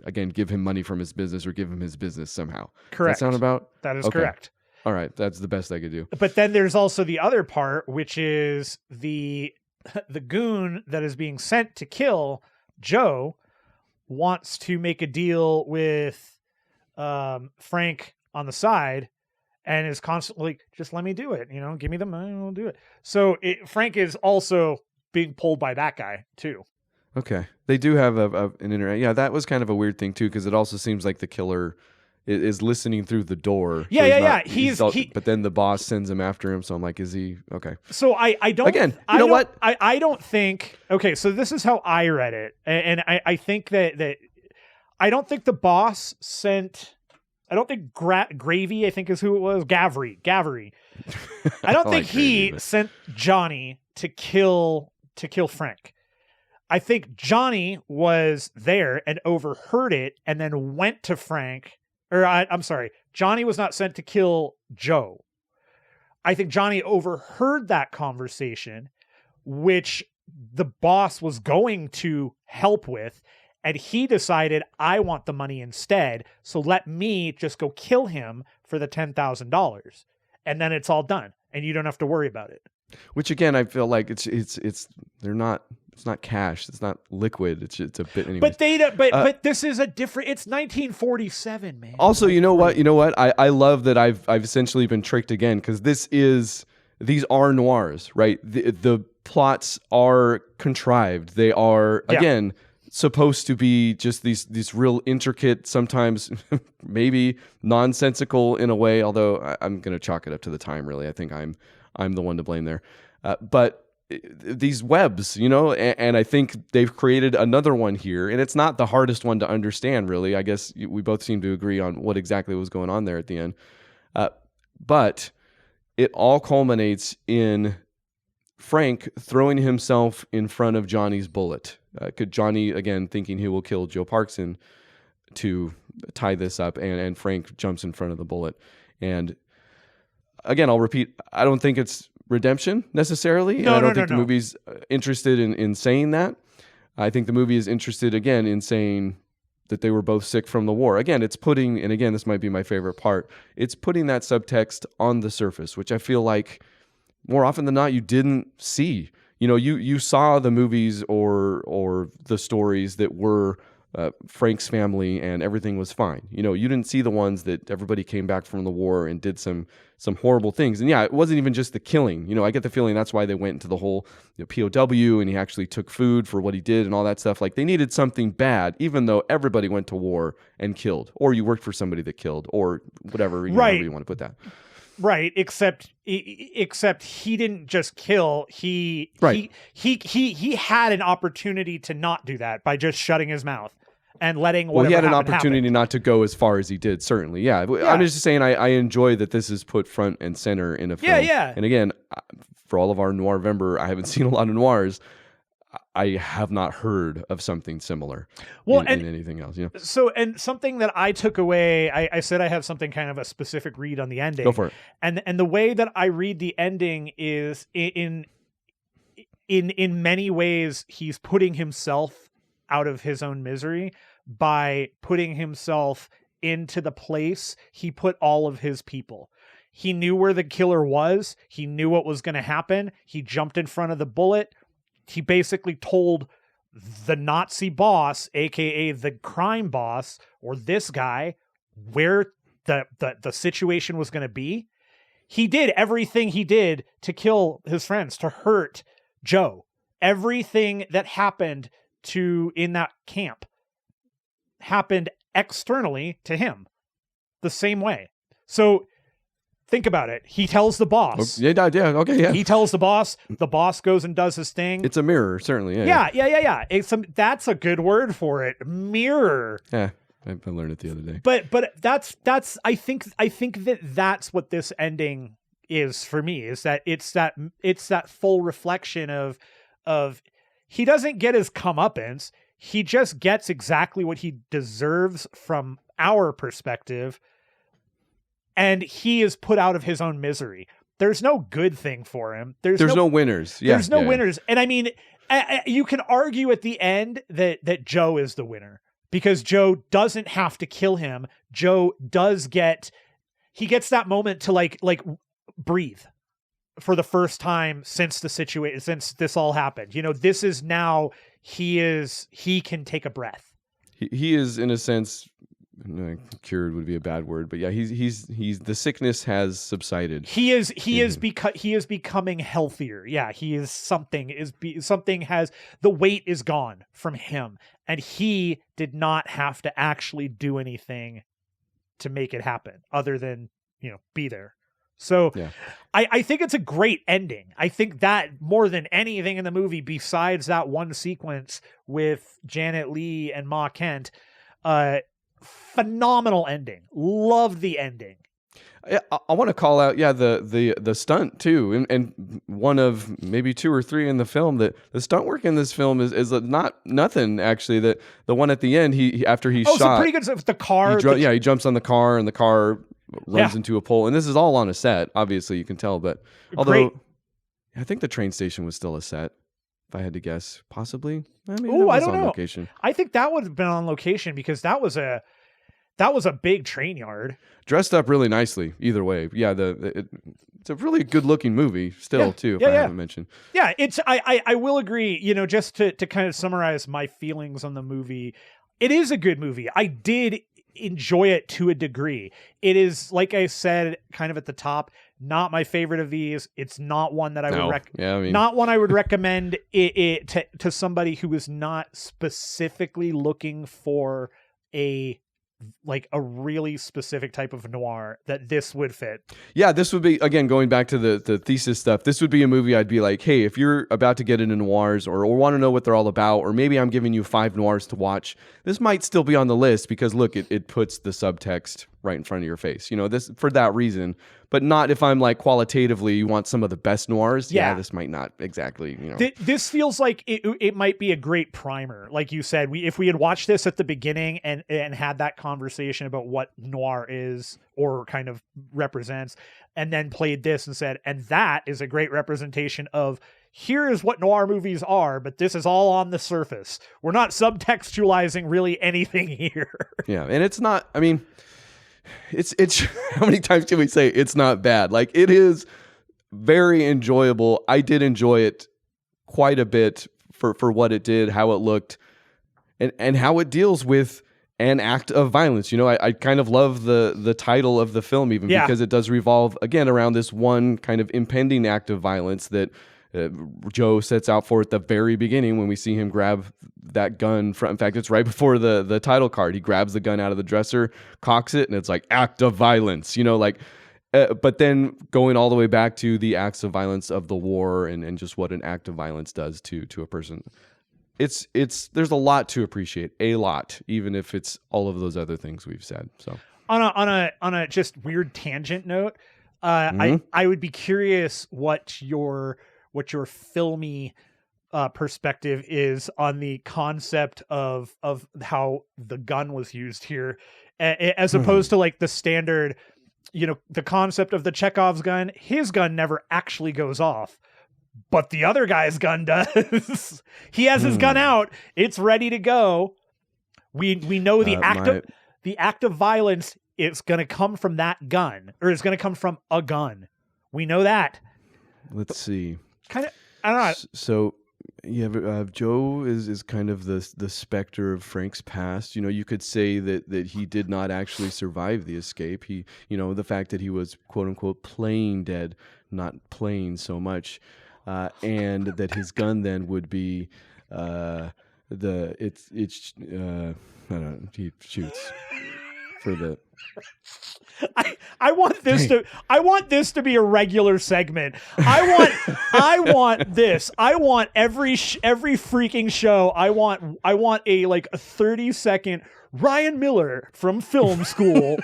again, give him money from his business or give him his business somehow. Correct. Does that sound about? That is correct. All right. That's the best I could do. But then there's also the other part, which is the goon that is being sent to kill Joe wants to make a deal with Frank on the side and is constantly just let me do it, give me the money and I'll do it. So Frank is also being pulled by that guy too. Okay. They do have an interaction. Yeah, that was kind of a weird thing too, because it also seems like the killer is listening through the door. But then the boss sends him after him. So I'm like, is he okay? So I don't. Again, what? I don't think. Okay, so this is how I read it, and I think that I don't think the boss sent. I don't think Gravy, I think is who it was. Gavry. I don't think he sent Johnny to kill Frank. I think Johnny was there and overheard it, and then went to Frank. Or I'm sorry, Johnny was not sent to kill Joe. I think Johnny overheard that conversation, which the boss was going to help with. And he decided, I want the money instead. So let me just go kill him for the $10,000. And then it's all done. And you don't have to worry about it. Which again, I feel like it's not cash. It's not liquid. It's a bit. Anyways. But this is a different. It's 1947, man. Also, you know what? I love that I've essentially been tricked again, because these are noirs, right? The plots are contrived. They are again supposed to be just these real intricate, sometimes maybe nonsensical in a way. Although I'm going to chalk it up to the time. Really, I think I'm the one to blame there. But these webs, and I think they've created another one here, and it's not the hardest one to understand, really. I guess we both seem to agree on what exactly was going on there at the end. But it all culminates in Frank throwing himself in front of Johnny's bullet. Johnny, again, thinking he will kill Joe Parkson to tie this up, and Frank jumps in front of the bullet. And again, I'll repeat, I don't think it's redemption necessarily. And I don't think the movie's interested in saying that. I think the movie is interested, again, in saying that they were both sick from the war. Again, it's putting, and again, this might be my favorite part, it's putting that subtext on the surface, which I feel like more often than not you didn't see. You saw the movies or the stories that were Frank's family and everything was fine. You didn't see the ones that everybody came back from the war and did some horrible things. And yeah, it wasn't even just the killing. I get the feeling that's why they went into the whole POW, and he actually took food for what he did and all that stuff. Like, they needed something bad, even though everybody went to war and killed, or you worked for somebody that killed, or whatever, however you want to put that. Right, except he didn't just kill. He had an opportunity to not do that by just shutting his mouth and letting whatever he had an opportunity happen. not to go as far as he did, certainly. Yeah. I'm just saying I enjoy that this is put front and center in a film. Yeah. And again, for all of our Noirvember, I haven't seen a lot of noirs. I have not heard of something similar in anything else. So, and something that I took away, I said I have something kind of a specific read on the ending. Go for it. And the way that I read the ending is in many ways, he's putting himself out of his own misery by putting himself into the place he put all of his people. He knew where the killer was. He knew what was going to happen. He jumped in front of the bullet. He basically told the Nazi boss, aka the crime boss, or this guy, where the situation was going to be. He did everything he did to kill his friends, to hurt Joe. Everything that happened in that camp happened externally to him the same way. So think about it. He tells the boss. Okay, yeah. He tells the boss goes and does his thing. It's a mirror, certainly. Yeah. That's a good word for it. Mirror. Yeah, I learned it the other day. But that's I think that's what this ending is for me, is that it's that full reflection of he doesn't get his comeuppance. He just gets exactly what he deserves from our perspective. And he is put out of his own misery. There's no good thing for him. There's no winners. There's no winners. And I mean, you can argue at the end that Joe is the winner, because Joe doesn't have to kill him. Joe does gets that moment to like breathe for the first time since this all happened. This is now he can take a breath. He is, in a sense, cured would be a bad word, but yeah, he's the sickness has subsided. He is becoming healthier. Yeah, something has, the weight is gone from him, and he did not have to actually do anything to make it happen other than, be there. So yeah. I think it's a great ending. I think that more than anything in the movie, besides that one sequence with Janet Leigh and Ma Kent, phenomenal ending. Love the ending. I want to call out, the stunt too, and one of maybe two or three in the film, that the stunt work in this film is not nothing actually. That the one at the end, he after he's shot, so pretty good. The car, he jumps on the car, and the car runs into a pole, and this is all on a set. Obviously, you can tell, but although. I think the train station was still a set. If I had to guess, possibly. Maybe Oh, I was don't on know. location. I think that would have been on location because that was a big train yard. Dressed up really nicely. Either way, yeah. It's a really good looking movie still too. If I haven't mentioned. Yeah, it's I will agree. You know, just to kind of summarize my feelings on the movie, it is a good movie. I did enjoy it to a degree. It is, like I said, kind of at the top, not my favorite of these. It's not one that I would not one I would recommend it to somebody who is not specifically looking for a really specific type of noir that this would fit. Yeah, this would be, again, going back to the thesis stuff, this would be a movie I'd be like, hey, if you're about to get into noirs or want to know what they're all about, or maybe I'm giving you 5 noirs to watch, this might still be on the list because, look, it puts the subtext right in front of your face. You know, this for that reason, but not if I'm like qualitatively, you want some of the best noirs. Yeah, this might not exactly, you know. This feels like it might be a great primer. Like you said, if we had watched this at the beginning and had that conversation about what noir is or kind of represents, and then played this and said, and that is a great representation of, here is what noir movies are, but this is all on the surface. We're not subtextualizing really anything here. Yeah, and it's not, I mean, it's how many times can we say it's not bad? Like, it is very enjoyable. I did enjoy it quite a bit for what it did, how it looked, and how it deals with an act of violence. You know, I kind of love the title of the film even because it does revolve again around this one kind of impending act of violence that Joe sets out for at the very beginning when we see him grab that gun from, in fact, it's right before the title card. He grabs the gun out of the dresser, cocks it, and it's like act of violence, you know, like, but then going all the way back to the acts of violence of the war and just what an act of violence does to a person. It's there's a lot to appreciate, a lot, even if it's all of those other things we've said. So on a just weird tangent note, I would be curious what your filmy perspective is on the concept of how the gun was used here, as opposed to like the standard, you know, the concept of the Chekhov's gun. His gun never actually goes off, but the other guy's gun does. He has his gun out. It's ready to go. We know the act of violence is going to come from that gun, or it's going to come from a gun. We know that. Let's see. Kind of, I don't know. So, yeah, Joe is kind of the specter of Frank's past. You know, you could say that he did not actually survive the escape. He, you know, the fact that he was quote unquote playing dead, not playing so much, and that his gun then would be I don't know, he shoots for the. I want this to be a regular segment. I want this. I want every freaking show. I want a 30-second Ryan Miller from film school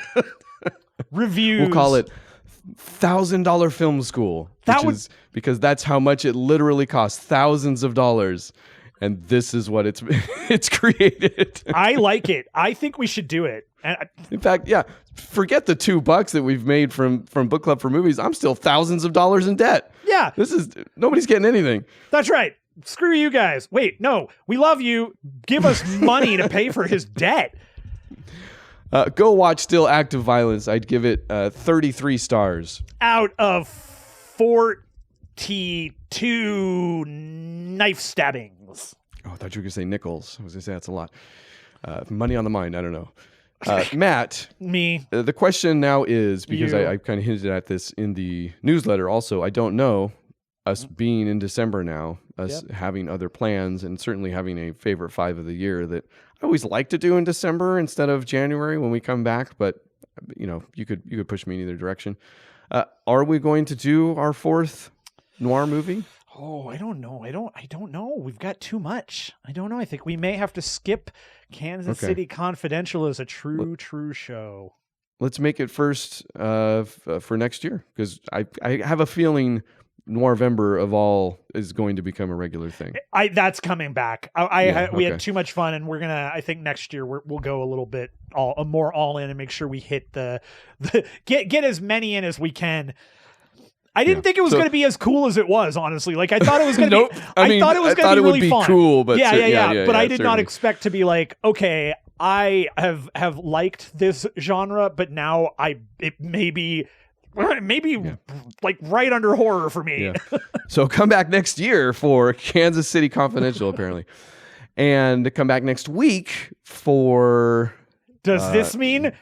reviews. We'll call it $1,000 film school, because that's how much it literally costs, thousands of dollars. And this is what it's created. I like it. I think we should do it. In fact, yeah, forget the $2 that we've made from Book Club for Movies. I'm still thousands of dollars in debt. Yeah. Nobody's getting anything. That's right. Screw you guys. Wait, no, we love you. Give us money to pay for his debt. Go watch Still Act of Violence. I'd give it 33 stars. Out of 42 knife stabbings. Oh, I thought you were going to say nickels. I was going to say that's a lot. Money on the mind. I don't know. Matt. Me. The question now is, because I kind of hinted at this in the newsletter also, I don't know, us being in December now, us having other plans, and certainly having a favorite 5 of the year that I always like to do in December instead of January when we come back, but you know, you could push me in either direction. Are we going to do our 4th noir movie? Oh, I don't know. I don't know. We've got too much. I don't know. I think we may have to skip Kansas City Confidential as a true show. Let's make it first for next year, because I have a feeling Noirvember of all is going to become a regular thing. That's coming back. We had too much fun, and we're gonna. I think next year we'll go a little bit more all in and make sure we hit the get as many in as we can. I didn't think it was going to be as cool as it was, honestly. Like, I thought it was going to Nope. be. I thought it was going to be really fun. Cool, but yeah. But I did not certainly. expect to be like, okay, I have liked this genre, but now it may be like right under horror for me. Yeah. So come back next year for Kansas City Confidential, apparently, and come back next week for. Does this mean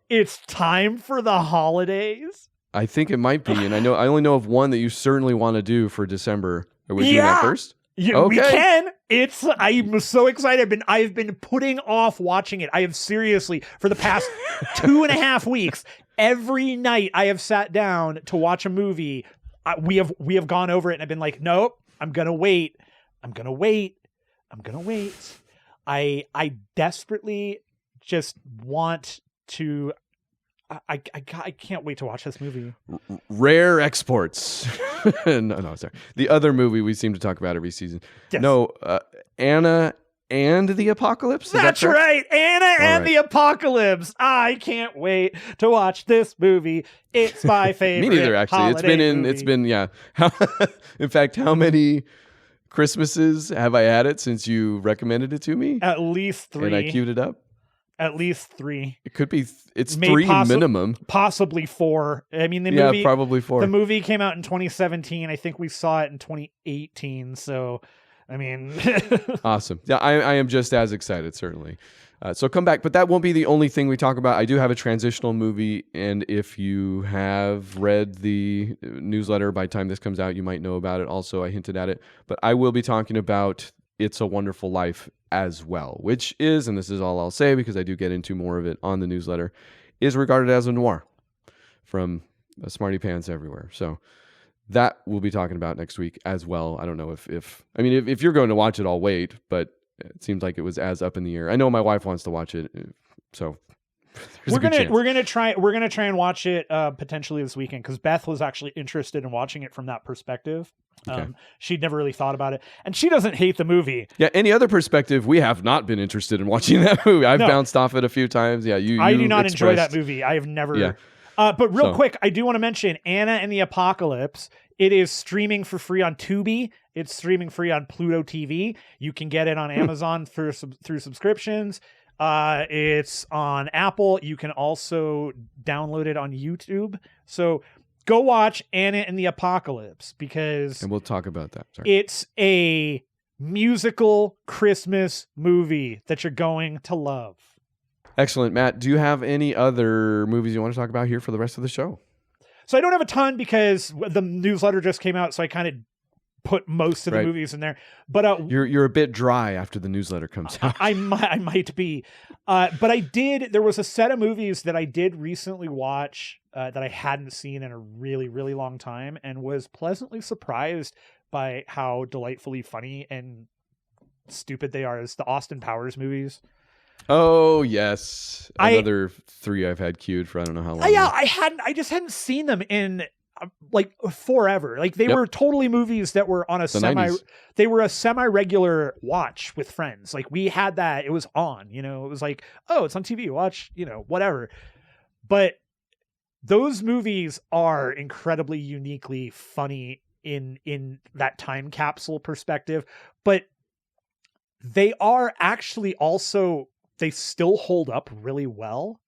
it's time for the holidays? I think it might be, and I only know of one that you certainly want to do for December. Are we doing that first? Yeah, okay. We can. I'm so excited. I've been putting off watching it. I have seriously, for the past 2.5 weeks, every night I have sat down to watch a movie. We have gone over it, and I've been like, nope, I'm gonna wait. I desperately just want to. I can't wait to watch this movie. Rare exports. no, sorry. The other movie we seem to talk about every season. Yes. No, Anna and the Apocalypse. That's right, Anna and the Apocalypse. I can't wait to watch this movie. It's my favorite. Me neither, actually. It's been yeah. In fact, how many Christmases have I had it since you recommended it to me? At least 3. And I queued it up. At least 3. It could be. It's 3 minimum. Possibly 4. I mean, the movie. Yeah, probably 4. The movie came out in 2017. I think we saw it in 2018. So, I mean, awesome. Yeah, I am just as excited. Certainly. So come back, but that won't be the only thing we talk about. I do have a transitional movie, and if you have read the newsletter by the time this comes out, you might know about it. Also, I hinted at it, but I will be talking about It's a Wonderful Life as well, which is, and this is all I'll say because I do get into more of it on the newsletter, is regarded as a noir from Smarty Pants everywhere. So that we'll be talking about next week as well. I don't know if you're going to watch it, I'll wait, but it seems like it was as up in the air. I know my wife wants to watch it, so we're gonna try and watch it potentially this weekend, because Beth was actually interested in watching it from that perspective. Okay. She'd never really thought about it, and she doesn't hate the movie. Yeah, any other perspective, we have not been interested in watching that movie. I've bounced off it a few times. Yeah, I do not enjoy that movie. I have never. Yeah. But real quick, I do want to mention Anna and the Apocalypse. It is streaming for free on Tubi. It's streaming free on Pluto TV. You can get it on Amazon through subscriptions. It's on Apple. You can also download it on YouTube. So go watch Anna and the Apocalypse, because and we'll talk about that. Sorry. It's a musical Christmas movie that you're going to love. Excellent. Matt, do you have any other movies you want to talk about here for the rest of the show? So I don't have a ton because the newsletter just came out, so I kind of put most of the movies in there. But you're a bit dry after the newsletter comes out. I might be. But there was a set of movies that I did recently watch that I hadn't seen in a really, really long time, and was pleasantly surprised by how delightfully funny and stupid they are. It's the Austin Powers movies. Oh yes, another 3 I've had queued for I don't know how long. Yeah, I just hadn't seen them in like forever. Like they were totally movies that were on a they were a semi-regular watch with friends. Like we had that, it was on, it was like, oh, it's on TV, watch, whatever. But those movies are incredibly uniquely funny in that time capsule perspective, but they are actually also, they still hold up really well.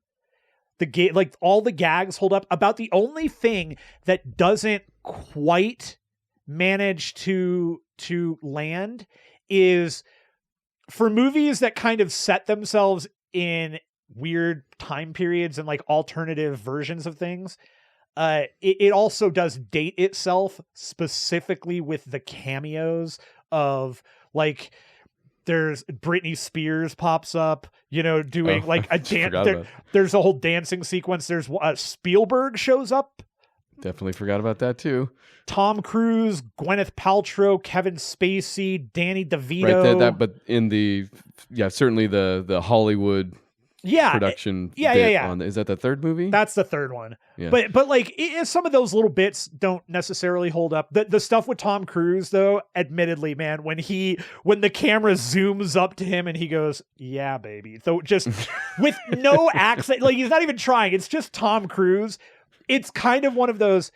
Like all the gags hold up. About the only thing that doesn't quite manage to land is for movies that kind of set themselves in weird time periods and like alternative versions of things. It also does date itself, specifically with the cameos of like, there's Britney Spears pops up, doing like a dance. There's a whole dancing sequence. There's Spielberg shows up. Definitely forgot about that too. Tom Cruise, Gwyneth Paltrow, Kevin Spacey, Danny DeVito. Right, that but in the certainly the Hollywood production. Yeah. Is that the third movie? That's the third one. Yeah. But like some of those little bits don't necessarily hold up. The stuff with Tom Cruise though, admittedly, man, when the camera zooms up to him and he goes, "Yeah, baby," so just with no accent, like he's not even trying. It's just Tom Cruise. It's kind of one of those.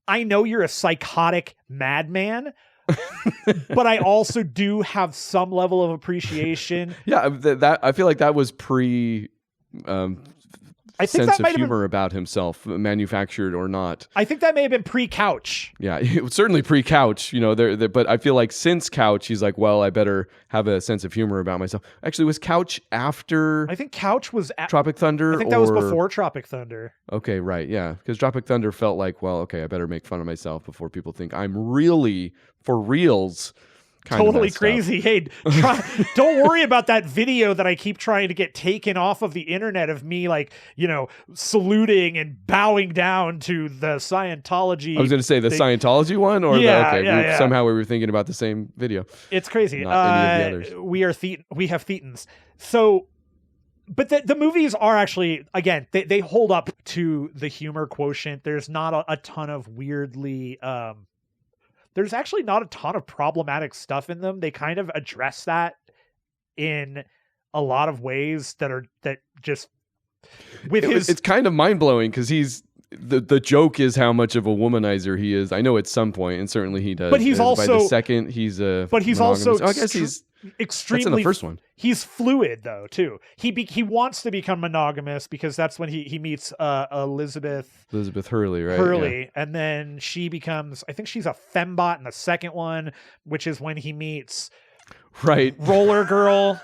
I know you're a psychotic madman, but I also do have some level of appreciation. Yeah, that I feel like that was pre I think sense that of humor about himself, manufactured or not. I think that may have been pre-Couch. Yeah, it was certainly pre-Couch, you know. But I feel like since Couch, he's like, well, I better have a sense of humor about myself. Actually, was Couch after? I think Couch was Tropic Thunder. I think that was before Tropic Thunder. Okay, right, yeah, because Tropic Thunder felt like, well, okay, I better make fun of myself before people think I'm really for reals. Totally crazy. Hey, don't worry about that video that I keep trying to get taken off of the internet of me, like, you know, saluting and bowing down to the Scientology. I was going to say the Scientology one, or somehow we were thinking about the same video. It's crazy. Not any of the others. We have Thetans. So, but the movies are actually, again, they hold up to the humor quotient. There's not a ton of weirdly. There's actually not a ton of problematic stuff in them. They kind of address that in a lot of ways that just with it's kind of mind blowing because he's the joke is how much of a womanizer he is. I know at some point, and certainly he does. But he's also by the second he's a. But he's also. I guess he's extremely. That's in the first one. He's fluid though too. He wants to become monogamous because that's when he meets Elizabeth Hurley, right? Hurley, yeah. And then she becomes. I think she's a fembot in the second one, which is when he meets Roller Girl.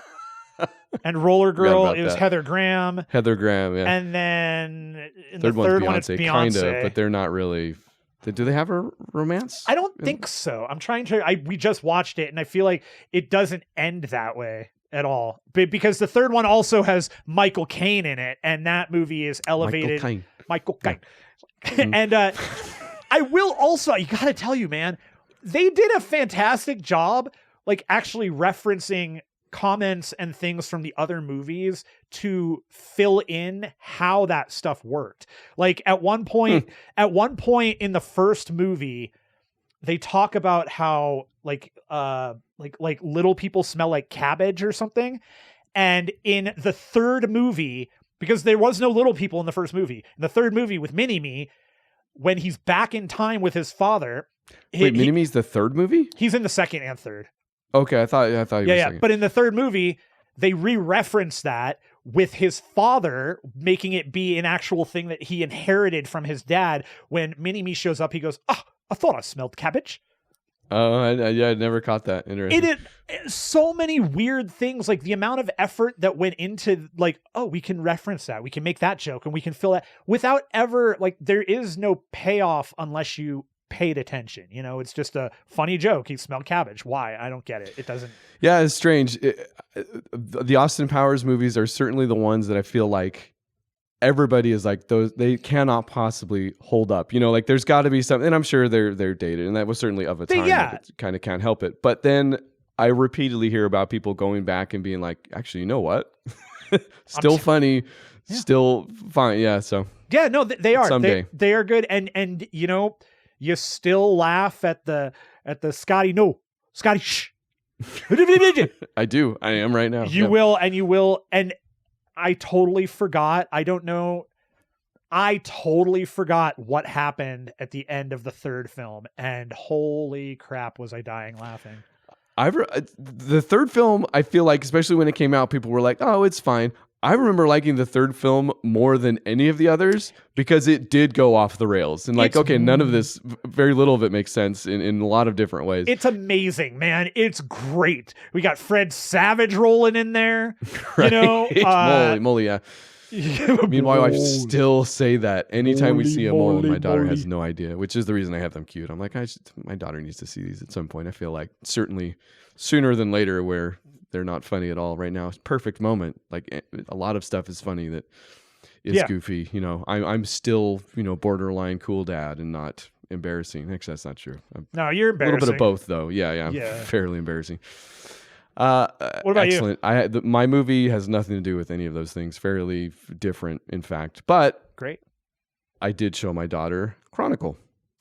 And Roller Girl is Heather Graham. Heather Graham, yeah. And then in third the third Beyonce, one, it's Beyonce. Kind of, but they're not really. Do they have a romance? I don't think so. I'm trying to. We just watched it, and I feel like it doesn't end that way at all. Because the third one also has Michael Caine in it, and that movie is elevated. Michael Caine. Yeah. And I will also. You got to tell you, man, they did a fantastic job, like actually referencing comments and things from the other movies to fill in how that stuff worked. Like at one point in the first movie, they talk about how like little people smell like cabbage or something. And in the third movie, because there was no little people in the first movie, in the third movie with Mini-Me, when he's back in time with his father. Wait, Mini-Me's the third movie? He's in the second and third. Okay, I thought you were saying. But in the third movie, they re-reference that with his father, making it be an actual thing that he inherited from his dad. When Mini-Me shows up, he goes, "Ah, I thought I smelled cabbage." Oh, I never caught that. Interesting. So many weird things, like the amount of effort that went into, like, oh, we can reference that, we can make that joke, and we can fill that without ever, like, there is no payoff unless you paid attention. You know, it's just a funny joke. He smelled cabbage. Why? I don't get it. It doesn't. Yeah, it's strange. The Austin Powers movies are certainly the ones that I feel like everybody is like, those, they cannot possibly hold up. You know, like there's got to be something, and I'm sure they're dated, and that was certainly of a time that kind of can't help it. But then I repeatedly hear about people going back and being like, actually, you know what? Still funny, still fine. Yeah. So yeah, no, they are. Someday. They are good, and you know, you still laugh at the Scotty. No, Scotty. Shh. I do. I am right now. You will. And I totally forgot. I don't know. I totally forgot what happened at the end of the third film, and holy crap, was I dying laughing. The third film, I feel like, especially when it came out, people were like, "Oh, it's fine." I remember liking the third film more than any of the others because it did go off the rails. And like, okay, none of this, very little of it makes sense in a lot of different ways. It's amazing, man. It's great. We got Fred Savage rolling in there. Right? You know, Molly, yeah. Me and my wife still say that anytime we see a mole, and my daughter has no idea, which is the reason I have them cute. I'm like, my daughter needs to see these at some point. I feel like certainly sooner than later, where they're not funny at all right now. It's a perfect moment. Like a lot of stuff is funny that is goofy. You know, I'm still, you know, borderline cool dad and not embarrassing. Actually, that's not true. No, you're embarrassing. A little bit of both, though. Yeah. I'm fairly embarrassing. What about excellent. you? My movie has nothing to do with any of those things. Fairly different, in fact. But great. I did show my daughter Chronicle.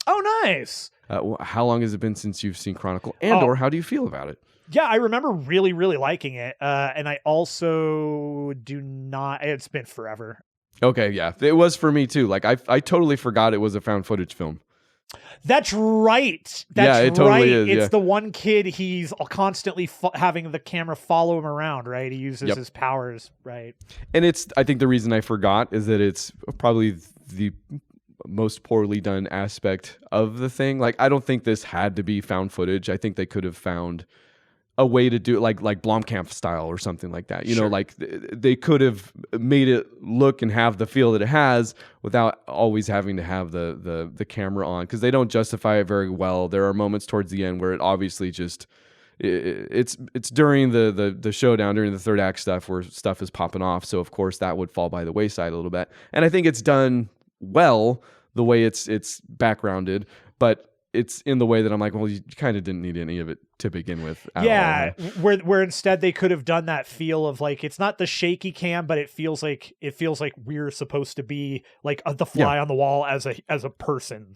Oh, nice. How long has it been since you've seen Chronicle, or how do you feel about it? Yeah, I remember really, really liking it. And I also do not. It's been forever. Okay, yeah. It was for me, too. Like, I totally forgot it was a found footage film. That's right. Yeah, it totally is, It's yeah. the one kid he's constantly having the camera follow him around, right? He uses his powers, right? And I think the reason I forgot is that it's probably the most poorly done aspect of the thing. Like, I don't think this had to be found footage. I think they could have found a way to do it like Blomkamp style or something like that. You know, like they could have made it look and have the feel that it has without always having to have the camera on, because they don't justify it very well. There are moments towards the end where it obviously just it's during the showdown, during the third act stuff, where stuff is popping off. So of course that would fall by the wayside a little bit. And I think it's done well the way it's backgrounded, but it's in the way that I'm like, well, you kind of didn't need any of it to begin with. Yeah, where instead they could have done that feel of like, it's not the shaky cam, but it feels like we're supposed to be like the fly on the wall as a person.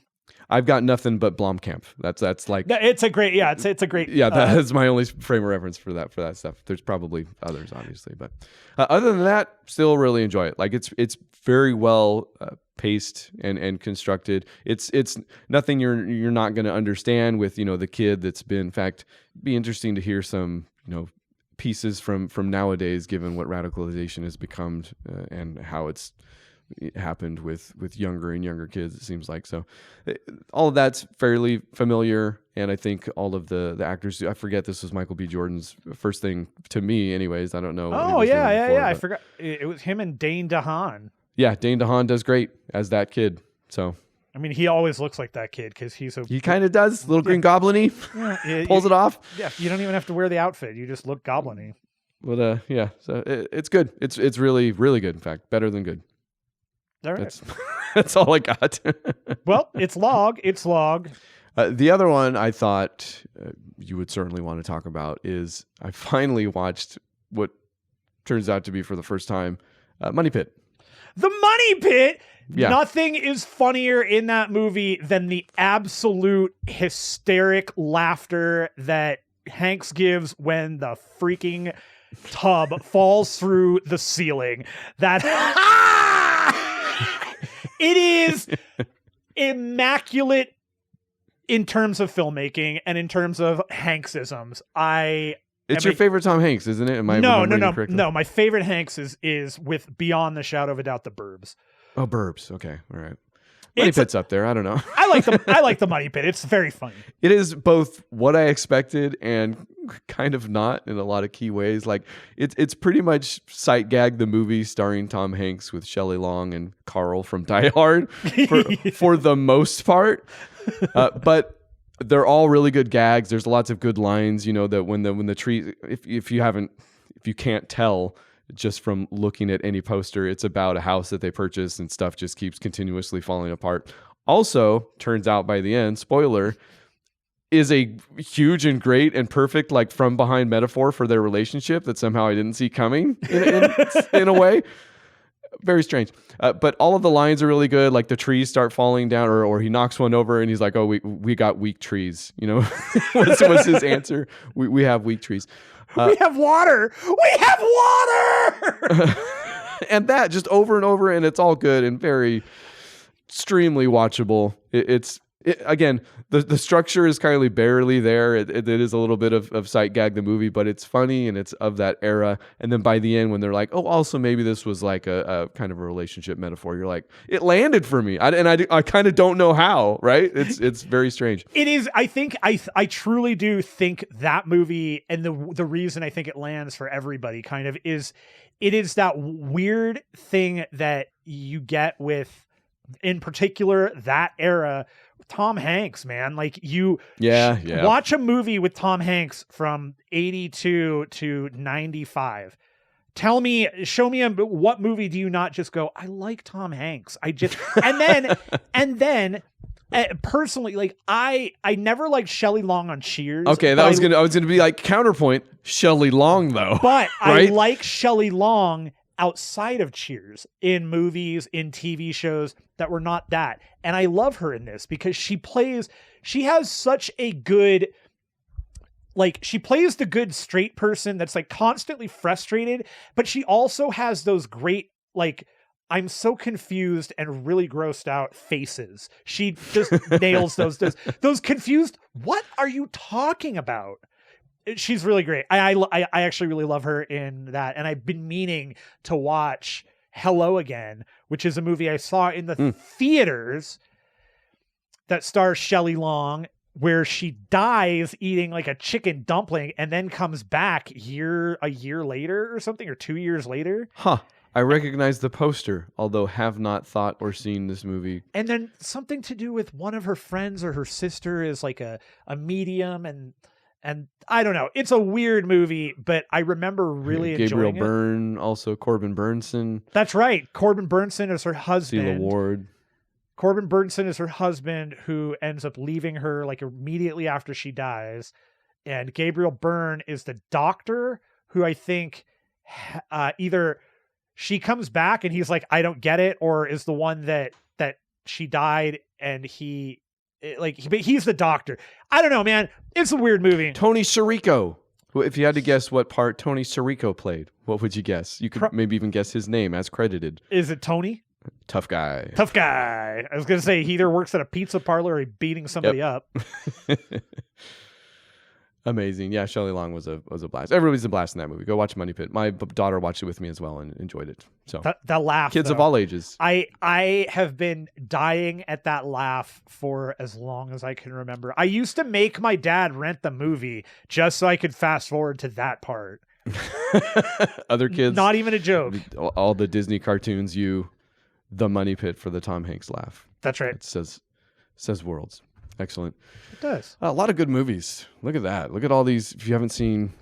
I've got nothing but Blomkamp. That's like, it's a great, it's a great. Yeah, that's my only frame of reference for that stuff. There's probably others, obviously, but other than that, still really enjoy it. Like, it's very well paced and constructed. It's nothing you're not going to understand with, the kid that's been. In fact, be interesting to hear some pieces from nowadays, given what radicalization has become and how it happened with younger and younger kids, it seems like. So all of that's fairly familiar, and I think all of the actors, I forget this was Michael B. Jordan's first thing to me anyways. I don't know. Oh yeah, I forgot it was him and Dane DeHaan. Yeah, Dane DeHaan does great as that kid. So I mean, he always looks like that kid because he kind of does, little green goblin-y. Pulls it off. Yeah, you don't even have to wear the outfit, you just look goblin-y. But yeah, so it's good. It's really, really good. In fact, better than good. All right. That's all I got. Well, it's log. The other one I thought you would certainly want to talk about is I finally watched what turns out to be, for the first time, Money Pit. The Money Pit. Yeah. Nothing is funnier in that movie than the absolute hysteric laughter that Hanks gives when the freaking tub falls through the ceiling. That it is immaculate in terms of filmmaking and in terms of Hanksisms. It's your favorite Tom Hanks, isn't it? No. My favorite Hanks is with Beyond the Shadow of a Doubt, The Burbs. Oh, Burbs. Okay, all right. Money Pit's up there. I don't know. I like the Money Pit. It's very funny. It is both what I expected and kind of not in a lot of key ways. Like, it's pretty much Sight Gag the movie starring Tom Hanks with Shelley Long and Carl from Die Hard for the most part. But they're all really good gags. There's lots of good lines. That when the tree, if you can't tell just from looking at any poster, it's about a house that they purchased and stuff just keeps continuously falling apart. Also, turns out by the end, spoiler, is a huge and great and perfect, like, from behind metaphor for their relationship that somehow I didn't see coming in a way. Very strange. But all of the lines are really good. Like, the trees start falling down, or he knocks one over and he's like, oh, we got weak trees. Was his answer. We have weak trees. We have water. And that just over and over, and it's all good and very extremely watchable. Again, the structure is kind of barely there. It is a little bit of Sight Gag the movie, but it's funny and it's of that era. And then by the end, when they're like, oh, also maybe this was like a kind of a relationship metaphor, you're like, it landed for me. I kind of don't know how, right? It's very strange. It is. I think I truly do think that movie, and the reason I think it lands for everybody kind of is, it is that weird thing that you get with, in particular, that era, Tom Hanks, man. Like, you watch a movie with Tom Hanks from 82 to 95. Show me what movie do you not just go, I like Tom Hanks. And then personally, like, I never liked Shelley Long on Cheers. Okay, I was gonna be like, counterpoint, Shelley Long though. But right? I like Shelley Long outside of Cheers, in movies, in TV shows that were not that. And I love her in this because she has such a good, like, she plays the good straight person that's like constantly frustrated, but she also has those great, like, I'm so confused and really grossed out faces. She just nails those confused. What are you talking about? She's really great. I actually really love her in that. And I've been meaning to watch Hello Again, which is a movie I saw in the theaters that stars Shelley Long, where she dies eating like a chicken dumpling and then comes back a year later or something, or 2 years later. Huh. I recognize the poster, although have not thought or seen this movie. And then something to do with one of her friends or her sister is like a medium, and I don't know. It's a weird movie, but I remember really enjoying Gabriel it. Byrne, also Corbin Burnson. That's right. Corbin Burnson is her husband. Celia Ward. Corbin Burnson is her husband, who ends up leaving her like immediately after she dies. And Gabriel Byrne is the doctor who I think either she comes back and he's like, I don't get it, or is the one that she died and he's the doctor. I don't know, man. It's a weird movie. Tony Sirico. If you had to guess what part Tony Sirico played, what would you guess? You could maybe even guess his name as credited. Is it Tony? Tough guy. Tough guy. I was going to say he either works at a pizza parlor or he's beating somebody up. Amazing. Yeah, Shelley Long was a blast. Everybody's a blast in that movie. Go watch Money Pit. My daughter watched it with me as well and enjoyed it. So that laugh, kids though, of all ages. I have been dying at that laugh for as long as I can remember. I used to make my dad rent the movie just so I could fast forward to that part. Other kids, not even a joke. All the Disney cartoons, the Money Pit for the Tom Hanks laugh. That's right. It says worlds. Excellent. It does. A lot of good movies. Look at that. Look at all these. If you haven't seen,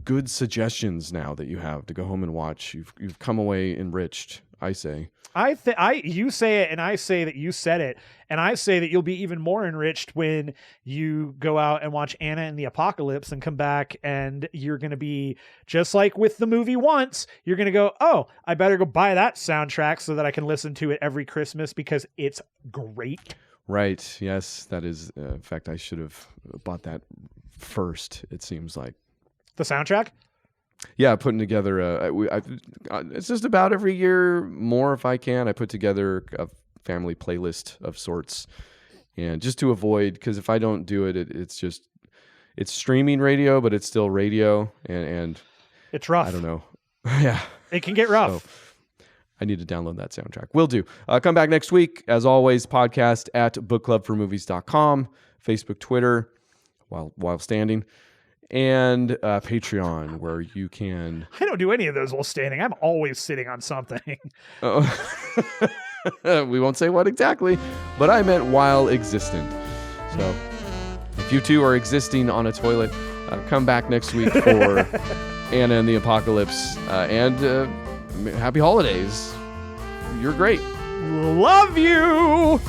good suggestions now that you have to go home and watch. You've come away enriched, I say. You say it, and I say that you said it, and I say that you'll be even more enriched when you go out and watch Anna and the Apocalypse and come back, and you're going to be just like with the movie Once. You're going to go, oh, I better go buy that soundtrack so that I can listen to it every Christmas because it's great. Right. Yes, that is. In fact, I should have bought that first. It seems like the soundtrack. Yeah, putting together it's just about every year more if I can. I put together a family playlist of sorts, and just to avoid, because if I don't do it, it's streaming radio, but it's still radio, and it's rough. I don't know. Yeah, it can get rough. So, I need to download that soundtrack. Will do. Come back next week. As always, podcast at bookclubformovies.com, Facebook, Twitter, while standing, and Patreon, where you can... I don't do any of those while standing. I'm always sitting on something. We won't say what exactly, but I meant while existing. So if you two are existing on a toilet, come back next week for Anna and the Apocalypse, and... happy holidays. You're great. Love you.